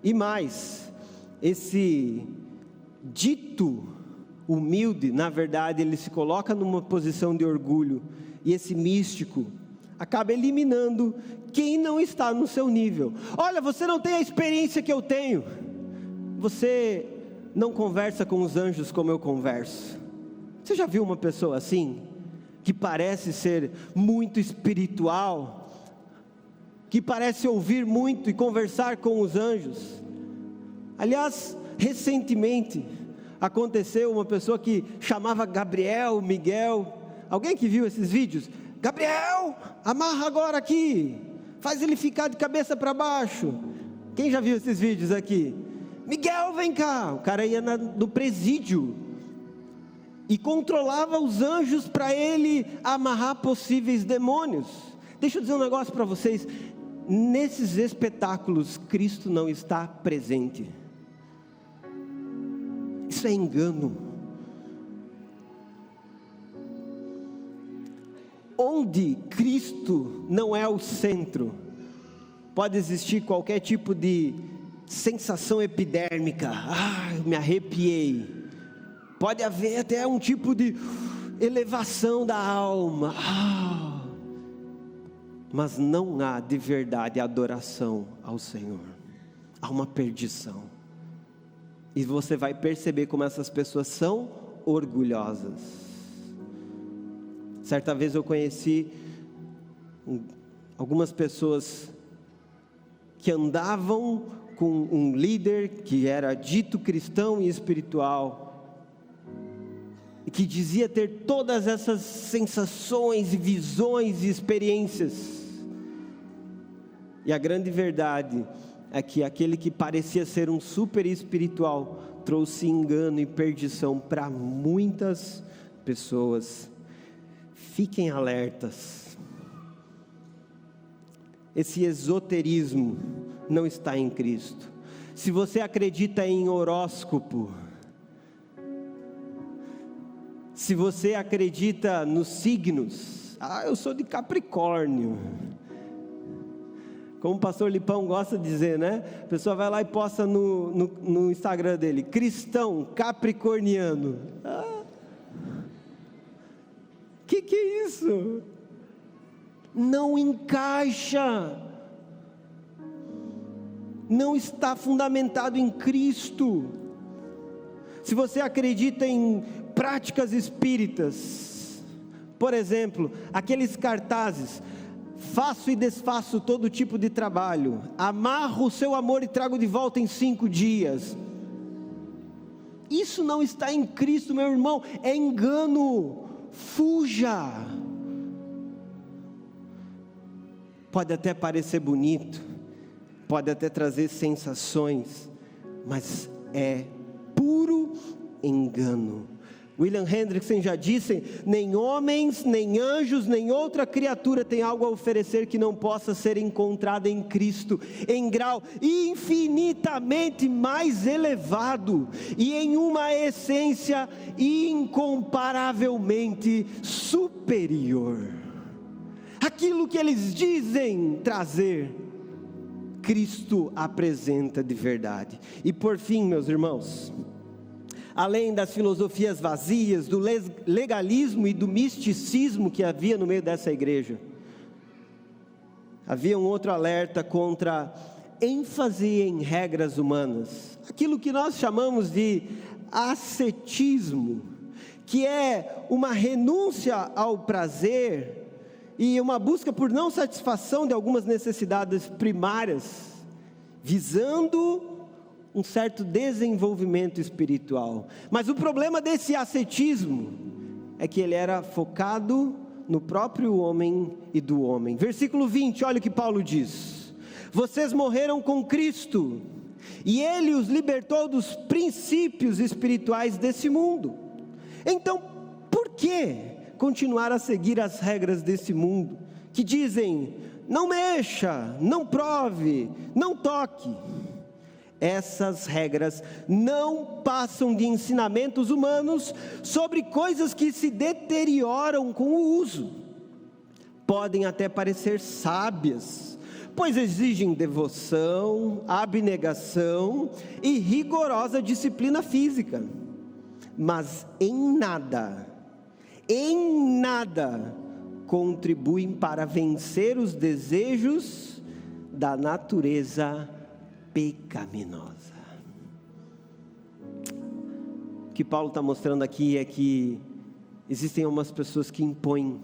E mais, esse dito humilde, na verdade, ele se coloca numa posição de orgulho, e esse místico acaba eliminando quem não está no seu nível. Olha, você não tem a experiência que eu tenho, você não conversa com os anjos como eu converso. Você já viu uma pessoa assim, que parece ser muito espiritual, que parece ouvir muito e conversar com os anjos? Aliás, recentemente aconteceu uma pessoa que chamava Gabriel, Miguel. Alguém que viu esses vídeos? Gabriel, amarra agora aqui, faz ele ficar de cabeça para baixo. Quem já viu esses vídeos aqui? Miguel, vem cá. O cara ia no presídio e controlava os anjos para ele amarrar possíveis demônios. Deixa eu dizer um negócio para vocês: nesses espetáculos Cristo não está presente. Isso é engano. Onde Cristo não é o centro, pode existir qualquer tipo de sensação epidérmica. Eu me arrepiei. Pode haver até um tipo de elevação da alma. Mas não há de verdade adoração ao Senhor. Há uma perdição. E você vai perceber como essas pessoas são orgulhosas. Certa vez eu conheci algumas pessoas que andavam com um líder que era dito cristão e espiritual, e que dizia ter todas essas sensações, visões e experiências. E a grande verdade é que aquele que parecia ser um super espiritual trouxe engano e perdição para muitas pessoas. Fiquem alertas. Esse esoterismo não está em Cristo. Se você acredita em horóscopo, se você acredita nos signos, eu sou de Capricórnio, Como o pastor Lipão gosta de dizer, né? A pessoa vai lá e posta no Instagram dele: cristão capricorniano. Que é isso? Não encaixa. Não está fundamentado em Cristo. Se você acredita em práticas espíritas, por exemplo, aqueles cartazes: faço e desfaço todo tipo de trabalho, amarro o seu amor e trago de volta em 5 dias. Isso não está em Cristo, meu irmão, é engano. Fuja. Pode até parecer bonito, pode até trazer sensações, mas é puro engano. William Hendrickson já disse: nem homens, nem anjos, nem outra criatura tem algo a oferecer que não possa ser encontrada em Cristo, em grau infinitamente mais elevado e em uma essência incomparavelmente superior. Aquilo que eles dizem trazer, Cristo apresenta de verdade. E por fim, meus irmãos, além das filosofias vazias, do legalismo e do misticismo que havia no meio dessa igreja, havia um outro alerta contra ênfase em regras humanas, aquilo que nós chamamos de ascetismo, que é uma renúncia ao prazer e uma busca por não satisfação de algumas necessidades primárias, visando um certo desenvolvimento espiritual. Mas o problema desse ascetismo é que ele era focado no próprio homem e do homem. Versículo 20, olha o que Paulo diz: vocês morreram com Cristo, e Ele os libertou dos princípios espirituais desse mundo. Então, por que continuar a seguir as regras desse mundo, que dizem: não mexa, não prove, não toque? Essas regras não passam de ensinamentos humanos sobre coisas que se deterioram com o uso. Podem até parecer sábias, pois exigem devoção, abnegação e rigorosa disciplina física, mas em nada contribuem para vencer os desejos da natureza pecaminosa. O que Paulo está mostrando aqui é que existem algumas pessoas que impõem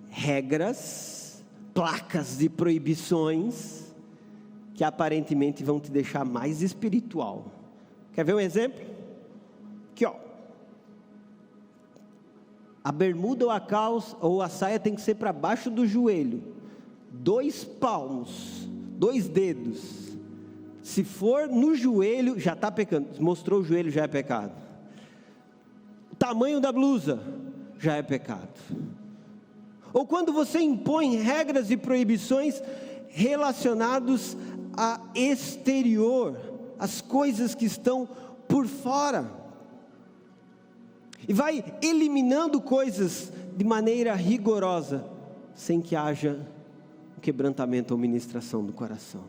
regras, placas de proibições, que aparentemente vão te deixar mais espiritual. Quer ver um exemplo? Aqui, ó. A bermuda ou a calça ou a saia tem que ser para baixo do joelho, 2 palmos, 2 dedos. Se for no joelho, já está pecando. Mostrou o joelho, já é pecado. O tamanho da blusa, já é pecado. Ou quando você impõe regras e proibições relacionados a exterior, as coisas que estão por fora, e vai eliminando coisas de maneira rigorosa, sem que haja um quebrantamento ou ministração do coração.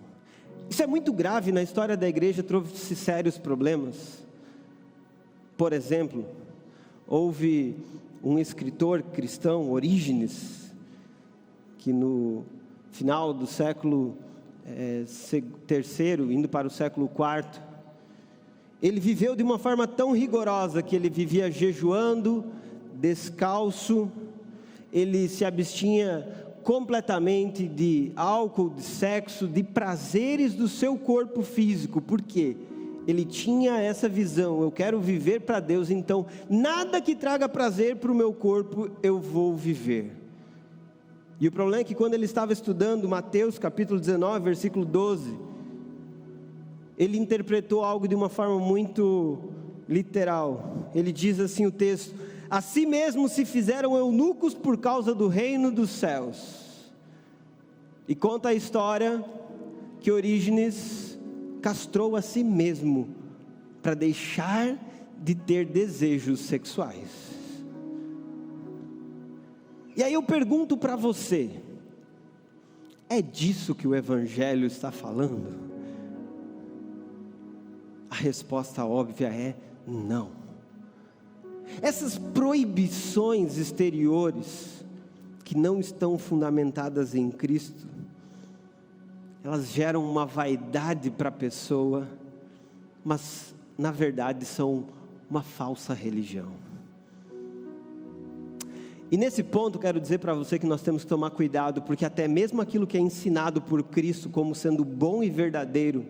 Isso é muito grave. Na história da igreja trouxe sérios problemas. Por exemplo, houve um escritor cristão, Orígenes, que no final do século III, indo para o século IV, ele viveu de uma forma tão rigorosa que ele vivia jejuando, descalço, ele se abstinha completamente de álcool, de sexo, de prazeres do seu corpo físico. Por quê? Ele tinha essa visão: eu quero viver para Deus, então nada que traga prazer para o meu corpo eu vou viver. E o problema é que quando ele estava estudando Mateus capítulo 19, versículo 12, ele interpretou algo de uma forma muito literal. Ele diz assim o texto: assim mesmo se fizeram eunucos por causa do reino dos céus. E conta a história que Orígenes castrou a si mesmo para deixar de ter desejos sexuais. E aí eu pergunto para você: É disso que o Evangelho está falando? A resposta óbvia é não. Essas proibições exteriores, que não estão fundamentadas em Cristo, elas geram uma vaidade para a pessoa, mas na verdade são uma falsa religião. E nesse ponto quero dizer para você que nós temos que tomar cuidado, porque até mesmo aquilo que é ensinado por Cristo como sendo bom e verdadeiro,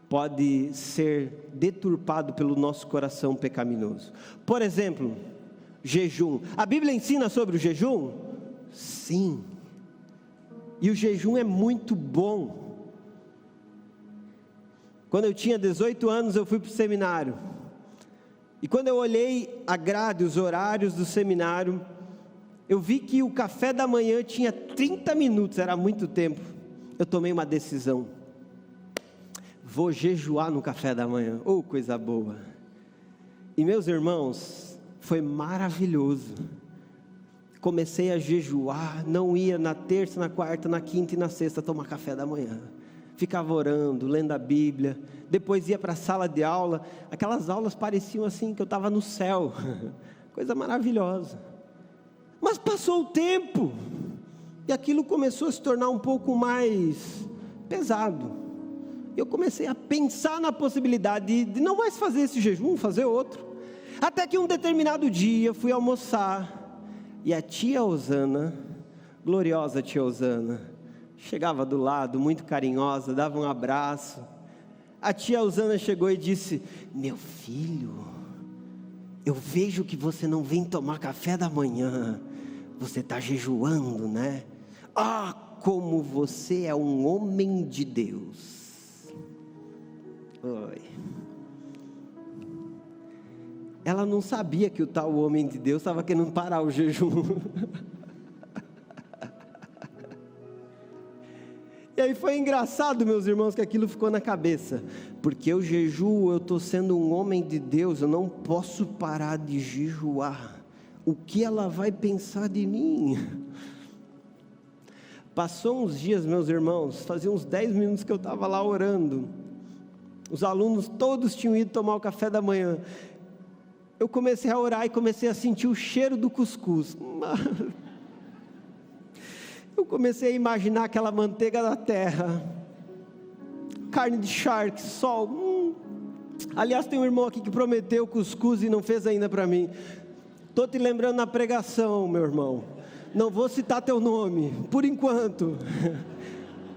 pode ser deturpado pelo nosso coração pecaminoso. Por exemplo, jejum. A Bíblia ensina sobre o jejum? Sim. E o jejum é muito bom. Quando eu tinha 18 anos, eu fui para o seminário. E quando eu olhei a grade, os horários do seminário, eu vi que o café da manhã tinha 30 minutos, era muito tempo. Eu tomei uma decisão. Vou jejuar no café da manhã. Oh, coisa boa. E meus irmãos, foi maravilhoso. Comecei a jejuar, não ia na terça, na quarta, na quinta e na sexta tomar café da manhã. Ficava orando, lendo a Bíblia. Depois ia para a sala de aula. Aquelas aulas pareciam assim que eu estava no céu. Coisa maravilhosa. Mas passou o tempo. E aquilo começou a se tornar um pouco mais pesado. Eu comecei a pensar na possibilidade de não mais fazer esse jejum, fazer outro. Até que um determinado dia eu fui almoçar. E a tia Osana, gloriosa tia Osana, chegava do lado, muito carinhosa, dava um abraço. A tia Osana chegou e disse: meu filho, eu vejo que você não vem tomar café da manhã. Você está jejuando, né? Ah, como você é um homem de Deus. Oi. Ela não sabia que o tal homem de Deus estava querendo parar o jejum. E aí foi engraçado, meus irmãos, que aquilo ficou na cabeça. Porque eu jejuo, eu estou sendo um homem de Deus, eu não posso parar de jejuar. O que ela vai pensar de mim? Passou uns dias, meus irmãos, fazia uns 10 minutos que eu estava lá orando. Os alunos todos tinham ido tomar o café da manhã. Eu comecei a orar e comecei a sentir o cheiro do cuscuz. Eu comecei a imaginar aquela manteiga da terra, carne de charque, sol. Aliás, tem um irmão aqui que prometeu cuscuz e não fez ainda para mim. Estou te lembrando na pregação, meu irmão. Não vou citar teu nome, por enquanto.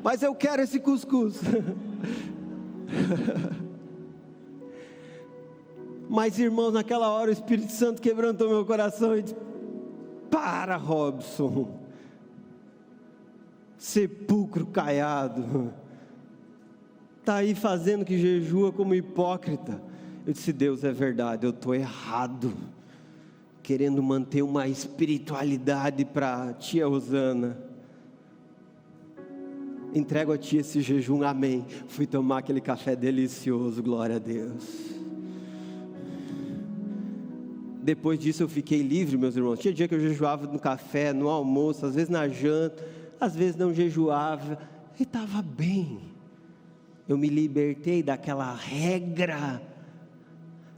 Mas eu quero esse cuscuz. Mas, irmãos, naquela hora o Espírito Santo quebrantou meu coração e disse: para, Robson, sepulcro caiado, está aí fazendo que jejua como hipócrita. Eu disse: Deus, é verdade, eu estou errado, querendo manter uma espiritualidade para tia Rosana. Entrego a ti esse jejum, amém. Fui tomar aquele café delicioso, glória a Deus. Depois disso eu fiquei livre, meus irmãos. Tinha dia que eu jejuava no café, no almoço, às vezes na janta, às vezes não jejuava, e estava bem. Eu me libertei daquela regra,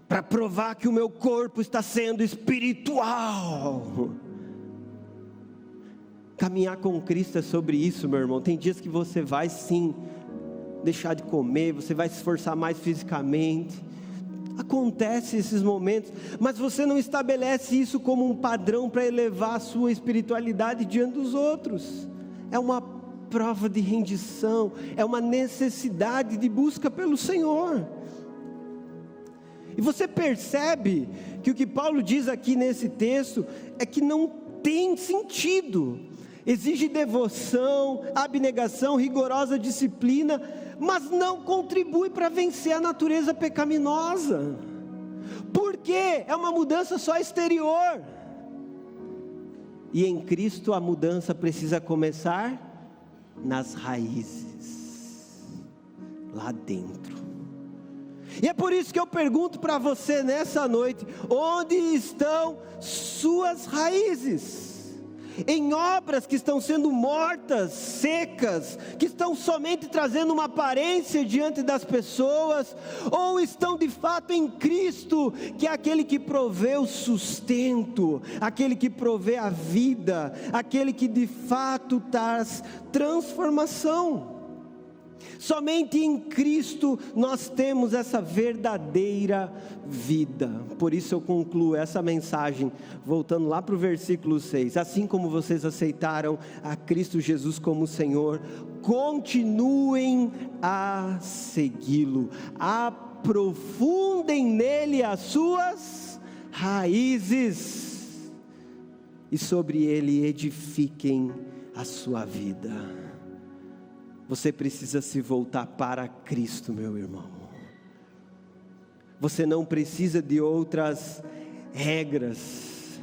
para provar que o meu corpo está sendo espiritual. Caminhar com Cristo é sobre isso, meu irmão. Tem dias que você vai sim deixar de comer, você vai se esforçar mais fisicamente. Acontece esses momentos, mas você não estabelece isso como um padrão para elevar a sua espiritualidade diante dos outros. É uma prova de rendição, é uma necessidade de busca pelo Senhor. E você percebe que o que Paulo diz aqui nesse texto é que não tem sentido. Exige devoção, abnegação, rigorosa disciplina, mas não contribui para vencer a natureza pecaminosa. Por quê? É uma mudança só exterior. E em Cristo a mudança precisa começar nas raízes, lá dentro. E é por isso que eu pergunto para você nessa noite: onde estão suas raízes? em obras que estão sendo mortas, secas, que estão somente trazendo uma aparência diante das pessoas, ou estão de fato em Cristo, que é aquele que provê o sustento, aquele que provê a vida, aquele que de fato traz transformação. Somente em Cristo nós temos essa verdadeira vida. Por isso eu concluo essa mensagem, voltando lá para o versículo 6. Assim como vocês aceitaram a Cristo Jesus como Senhor, continuem a segui-lo, aprofundem nele as suas raízes, e sobre ele edifiquem a sua vida. Você precisa se voltar para Cristo, meu irmão. Você não precisa de outras regras.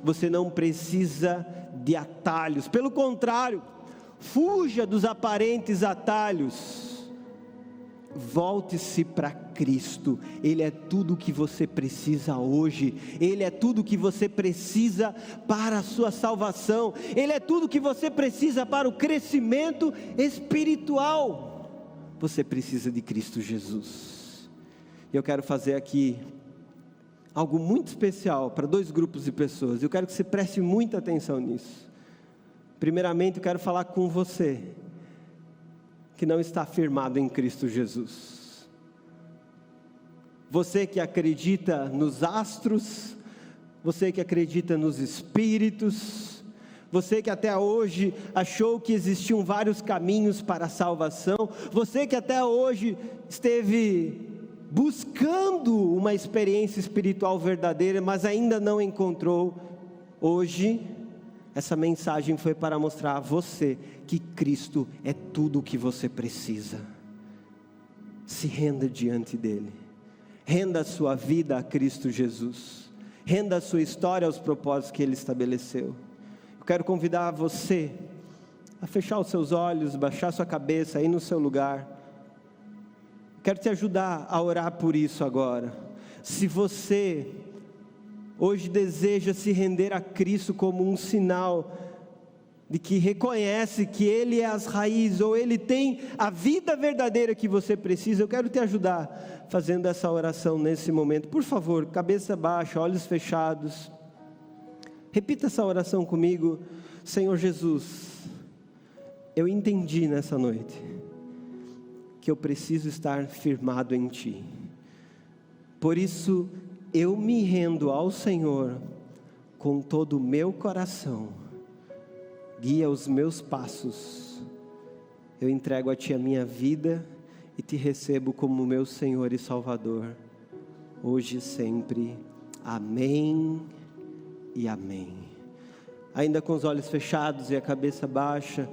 Você não precisa de atalhos. Pelo contrário, fuja dos aparentes atalhos. Volte-se para Cristo. Ele é tudo o que você precisa hoje. Ele é tudo o que você precisa para a sua salvação. Ele é tudo o que você precisa para o crescimento espiritual. Você precisa de Cristo Jesus. Eu quero fazer aqui algo muito especial para 2 grupos de pessoas. Eu quero que você preste muita atenção nisso. Primeiramente, eu quero falar com você que não está firmado em Cristo Jesus. Você que acredita nos astros, você que acredita nos espíritos, você que até hoje achou que existiam vários caminhos para a salvação, você que até hoje esteve buscando uma experiência espiritual verdadeira, mas ainda não encontrou. Hoje essa mensagem foi para mostrar a você que Cristo é tudo o que você precisa. Se renda diante dele. Renda a sua vida a Cristo Jesus. Renda a sua história aos propósitos que ele estabeleceu. Eu quero convidar você a fechar os seus olhos, baixar sua cabeça aí no seu lugar. Quero te ajudar a orar por isso agora. Se você hoje deseja se render a Cristo como um sinal de que reconhece que Ele é as raízes, ou Ele tem a vida verdadeira que você precisa, eu quero te ajudar fazendo essa oração nesse momento. Por favor, cabeça baixa, olhos fechados, repita essa oração comigo. Senhor Jesus, eu entendi nessa noite que eu preciso estar firmado em Ti, por isso eu me rendo ao Senhor com todo o meu coração. Guia os meus passos. Eu entrego a Ti a minha vida e Te recebo como meu Senhor e Salvador, hoje e sempre. Amém e amém. Ainda com os olhos fechados e a cabeça baixa,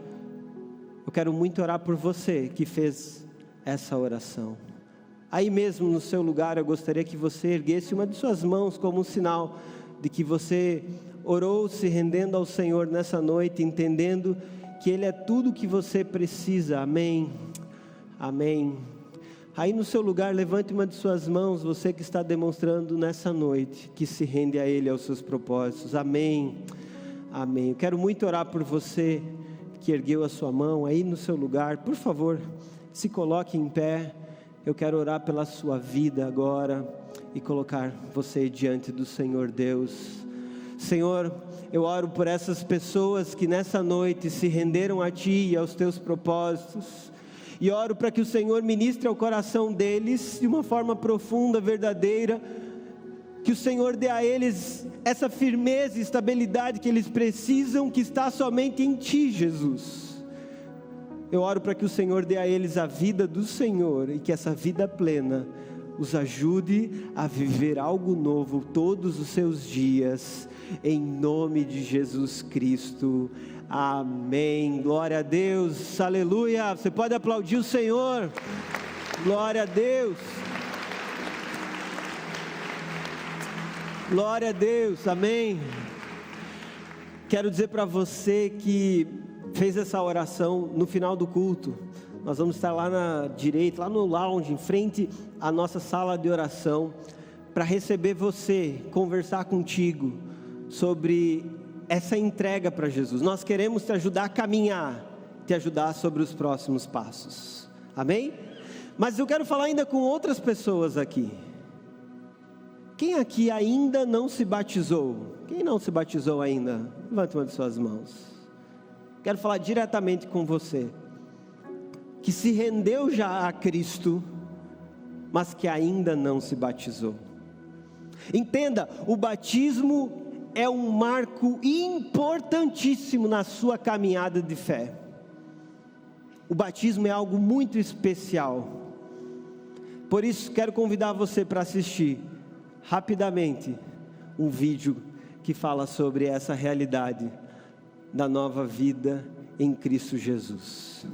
eu quero muito orar por você que fez essa oração. Aí mesmo no seu lugar, eu gostaria que você erguesse uma de suas mãos como um sinal de que você orou se rendendo ao Senhor nessa noite, entendendo que Ele é tudo o que você precisa. Amém, amém. Aí no seu lugar, levante uma de suas mãos, você que está demonstrando nessa noite que se rende a Ele, aos seus propósitos. Amém, amém. Eu quero muito orar por você que ergueu a sua mão aí no seu lugar. Por favor, se coloque em pé. Eu quero orar pela sua vida agora e colocar você diante do Senhor Deus. Senhor, eu oro por essas pessoas que nessa noite se renderam a Ti e aos Teus propósitos, e oro para que o Senhor ministre ao coração deles de uma forma profunda, verdadeira, que o Senhor dê a eles essa firmeza e estabilidade que eles precisam, que está somente em Ti, Jesus. Eu oro para que o Senhor dê a eles a vida do Senhor, e que essa vida plena os ajude a viver algo novo todos os seus dias, em nome de Jesus Cristo. Amém. Glória a Deus, aleluia. Você pode aplaudir o Senhor. Glória a Deus. Glória a Deus, amém. Quero dizer para você que fez essa oração no final do culto, nós vamos estar lá na direita, lá no lounge, em frente à nossa sala de oração, para receber você, conversar contigo sobre essa entrega para Jesus. Nós queremos te ajudar a caminhar, te ajudar sobre os próximos passos. Amém? Mas eu quero falar ainda com outras pessoas aqui. Quem aqui ainda não se batizou? Quem não se batizou ainda? Levante uma de suas mãos. Quero falar diretamente com você, que se rendeu já a Cristo, mas que ainda não se batizou. Entenda, o batismo é um marco importantíssimo na sua caminhada de fé. O batismo é algo muito especial. Por isso quero convidar você para assistir rapidamente um vídeo que fala sobre essa realidade da nova vida em Cristo Jesus.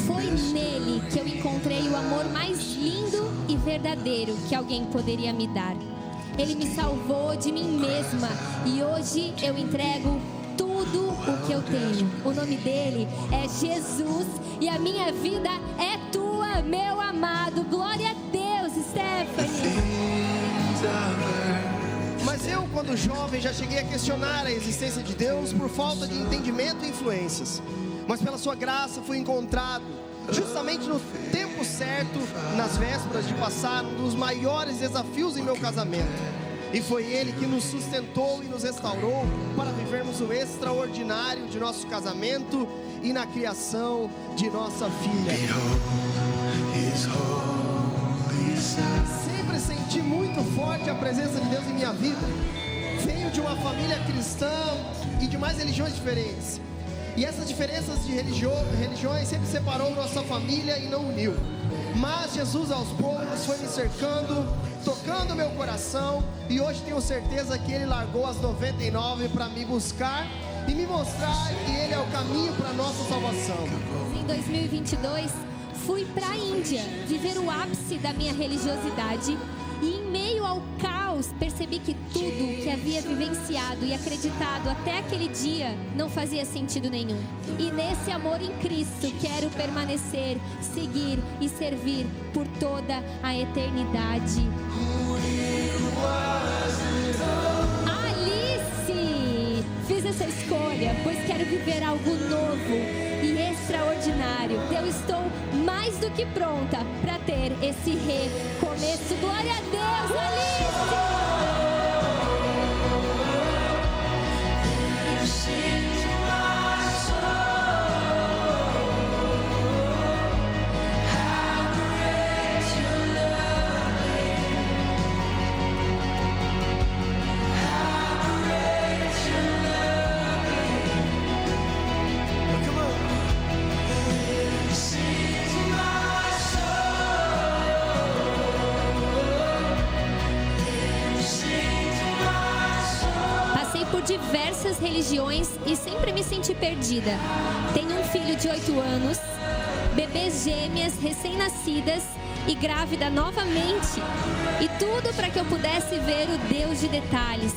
Foi nele que eu encontrei o amor mais lindo e verdadeiro que alguém poderia me dar. Ele me salvou de mim mesma e hoje eu entrego tudo o que eu tenho. O nome dele é Jesus e a minha vida é tua, meu amado. Glória a Deus, Stephanie. Mas eu, quando jovem, já cheguei a questionar a existência de Deus por falta de entendimento e influências. Mas pela sua graça fui encontrado justamente no tempo certo, nas vésperas de passar um dos maiores desafios em meu casamento. E foi Ele que nos sustentou e nos restaurou para vivermos o extraordinário de nosso casamento e na criação de nossa filha. Sempre senti muito forte a presença de Deus em minha vida. Venho de uma família cristã e de mais religiões diferentes. E essas diferenças de religiões sempre separou nossa família e não uniu. Mas Jesus aos poucos foi me cercando, tocando meu coração. E hoje tenho certeza que Ele largou as 99 para me buscar e me mostrar que Ele é o caminho para a nossa salvação. Em 2022, fui para a Índia viver o ápice da minha religiosidade. E em meio ao caos, percebi que tudo que havia vivenciado e acreditado até aquele dia não fazia sentido nenhum. E nesse amor em Cristo, quero permanecer, seguir e servir por toda a eternidade. Alice! Fiz essa escolha, pois quero viver algo novo e extraordinário. Eu estou mais do que pronta para ter esse recomeço. Glória a Deus, Alice! Diversas religiões e sempre me senti perdida. Tenho um filho de 8 anos, bebês gêmeas recém-nascidas e grávida novamente. E tudo para que eu pudesse ver o Deus de detalhes.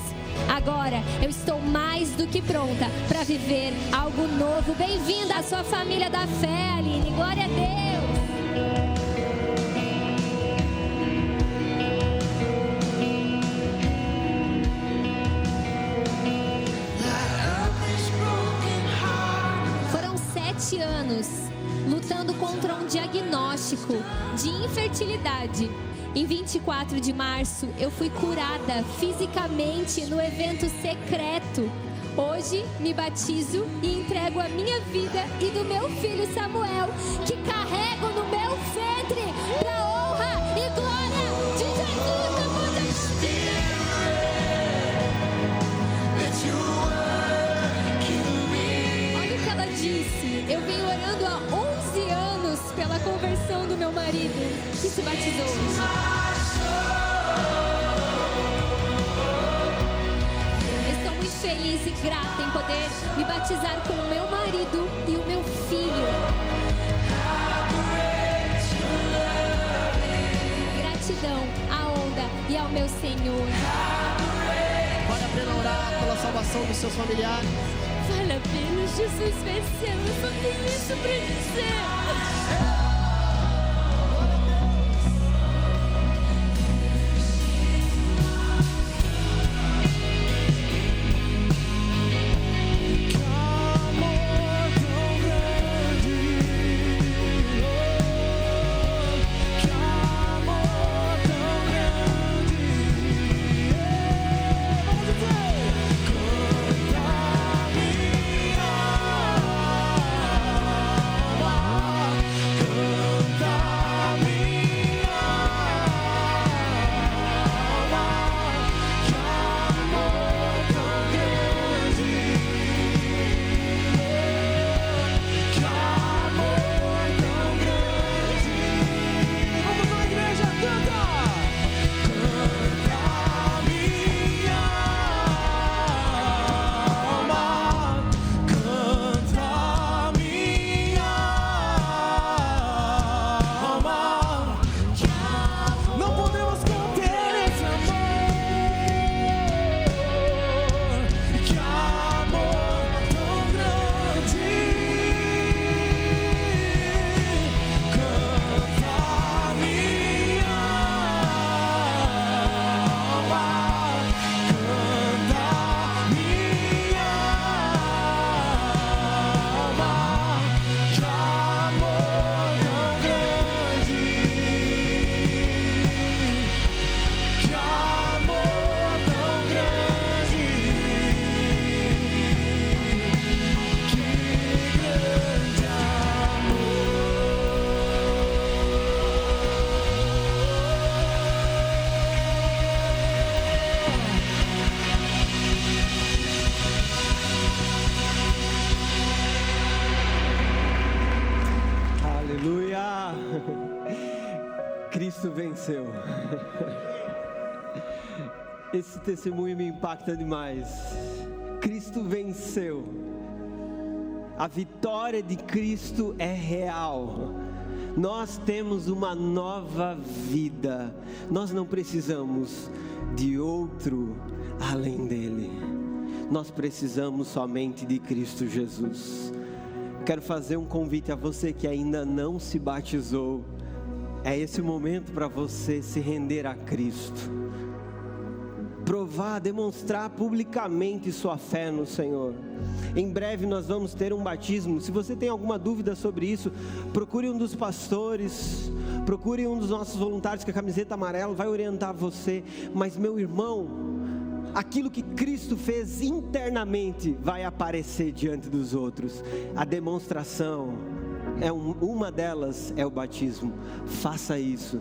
Agora eu estou mais do que pronta para viver algo novo. Bem-vinda à sua família da fé, Aline. Glória a Deus. Anos lutando contra um diagnóstico de infertilidade. Em 24 de março eu fui curada fisicamente no evento secreto. Hoje me batizo e entrego a minha vida e do meu filho Samuel, que carrego no meu ventre, para a honra e glória de Jesus. Olha o que ela disse. Eu venho orando há 11 anos pela conversão do meu marido, que se batizou. Estou muito feliz e grata em poder me batizar com o meu marido e o meu filho. Gratidão à onda e ao meu Senhor. Vale a pena orar pela salvação dos seus familiares. Vale a pena, Jesus venceu. Eu só tenho isso pra dizer. Cristo venceu. Esse testemunho me impacta demais. Cristo venceu. A vitória de Cristo é real. Nós temos uma nova vida. Nós não precisamos de outro além dele. Nós precisamos somente de Cristo Jesus. Quero fazer um convite a você que ainda não se batizou. É esse o momento para você se render a Cristo. Provar, demonstrar publicamente sua fé no Senhor. Em breve nós vamos ter um batismo. Se você tem alguma dúvida sobre isso, procure um dos pastores, procure um dos nossos voluntários com a camiseta amarela, vai orientar você. Mas meu irmão, aquilo que Cristo fez internamente vai aparecer diante dos outros. A demonstração, uma delas é o batismo. Faça isso.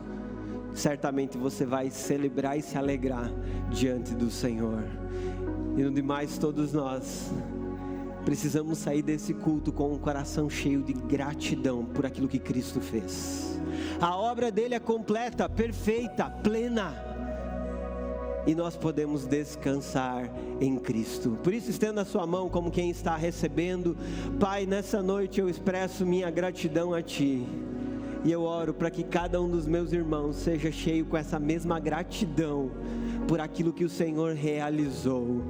Certamente você vai celebrar e se alegrar diante do Senhor. E no demais, todos nós precisamos sair desse culto com um coração cheio de gratidão por aquilo que Cristo fez. A obra dele é completa, perfeita, plena, e nós podemos descansar em Cristo. Por isso, estenda a sua mão como quem está recebendo. Pai, nessa noite eu expresso minha gratidão a Ti. E eu oro para que cada um dos meus irmãos seja cheio com essa mesma gratidão por aquilo que o Senhor realizou.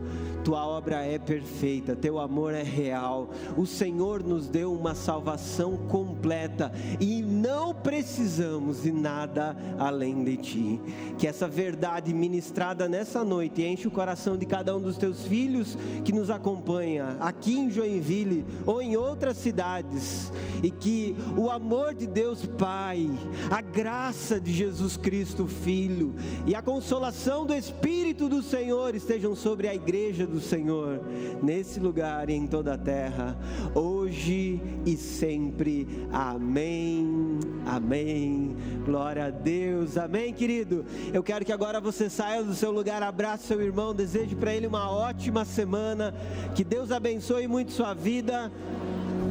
Tua obra é perfeita, Teu amor é real. O Senhor nos deu uma salvação completa e não precisamos de nada além de Ti. Que essa verdade ministrada nessa noite enche o coração de cada um dos Teus filhos que nos acompanha aqui em Joinville ou em outras cidades. E que o amor de Deus Pai, a graça de Jesus Cristo Filho e a consolação do Espírito do Senhor estejam sobre a igreja do Senhor, nesse lugar e em toda a terra, hoje e sempre. Amém, amém, glória a Deus, amém, querido. Eu quero que agora você saia do seu lugar, abrace seu irmão, deseje para ele uma ótima semana, que Deus abençoe muito sua vida.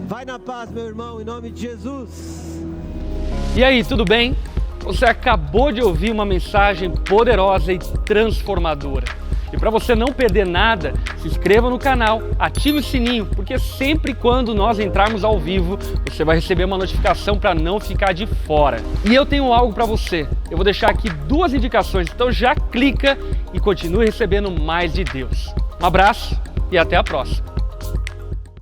Vai na paz, meu irmão, em nome de Jesus. E aí, tudo bem? Você acabou de ouvir uma mensagem poderosa e transformadora. E para você não perder nada, se inscreva no canal, ative o sininho, porque sempre quando nós entrarmos ao vivo, você vai receber uma notificação para não ficar de fora. E eu tenho algo para você. Eu vou deixar aqui 2 indicações, então já clica e continue recebendo mais de Deus. Um abraço e até a próxima.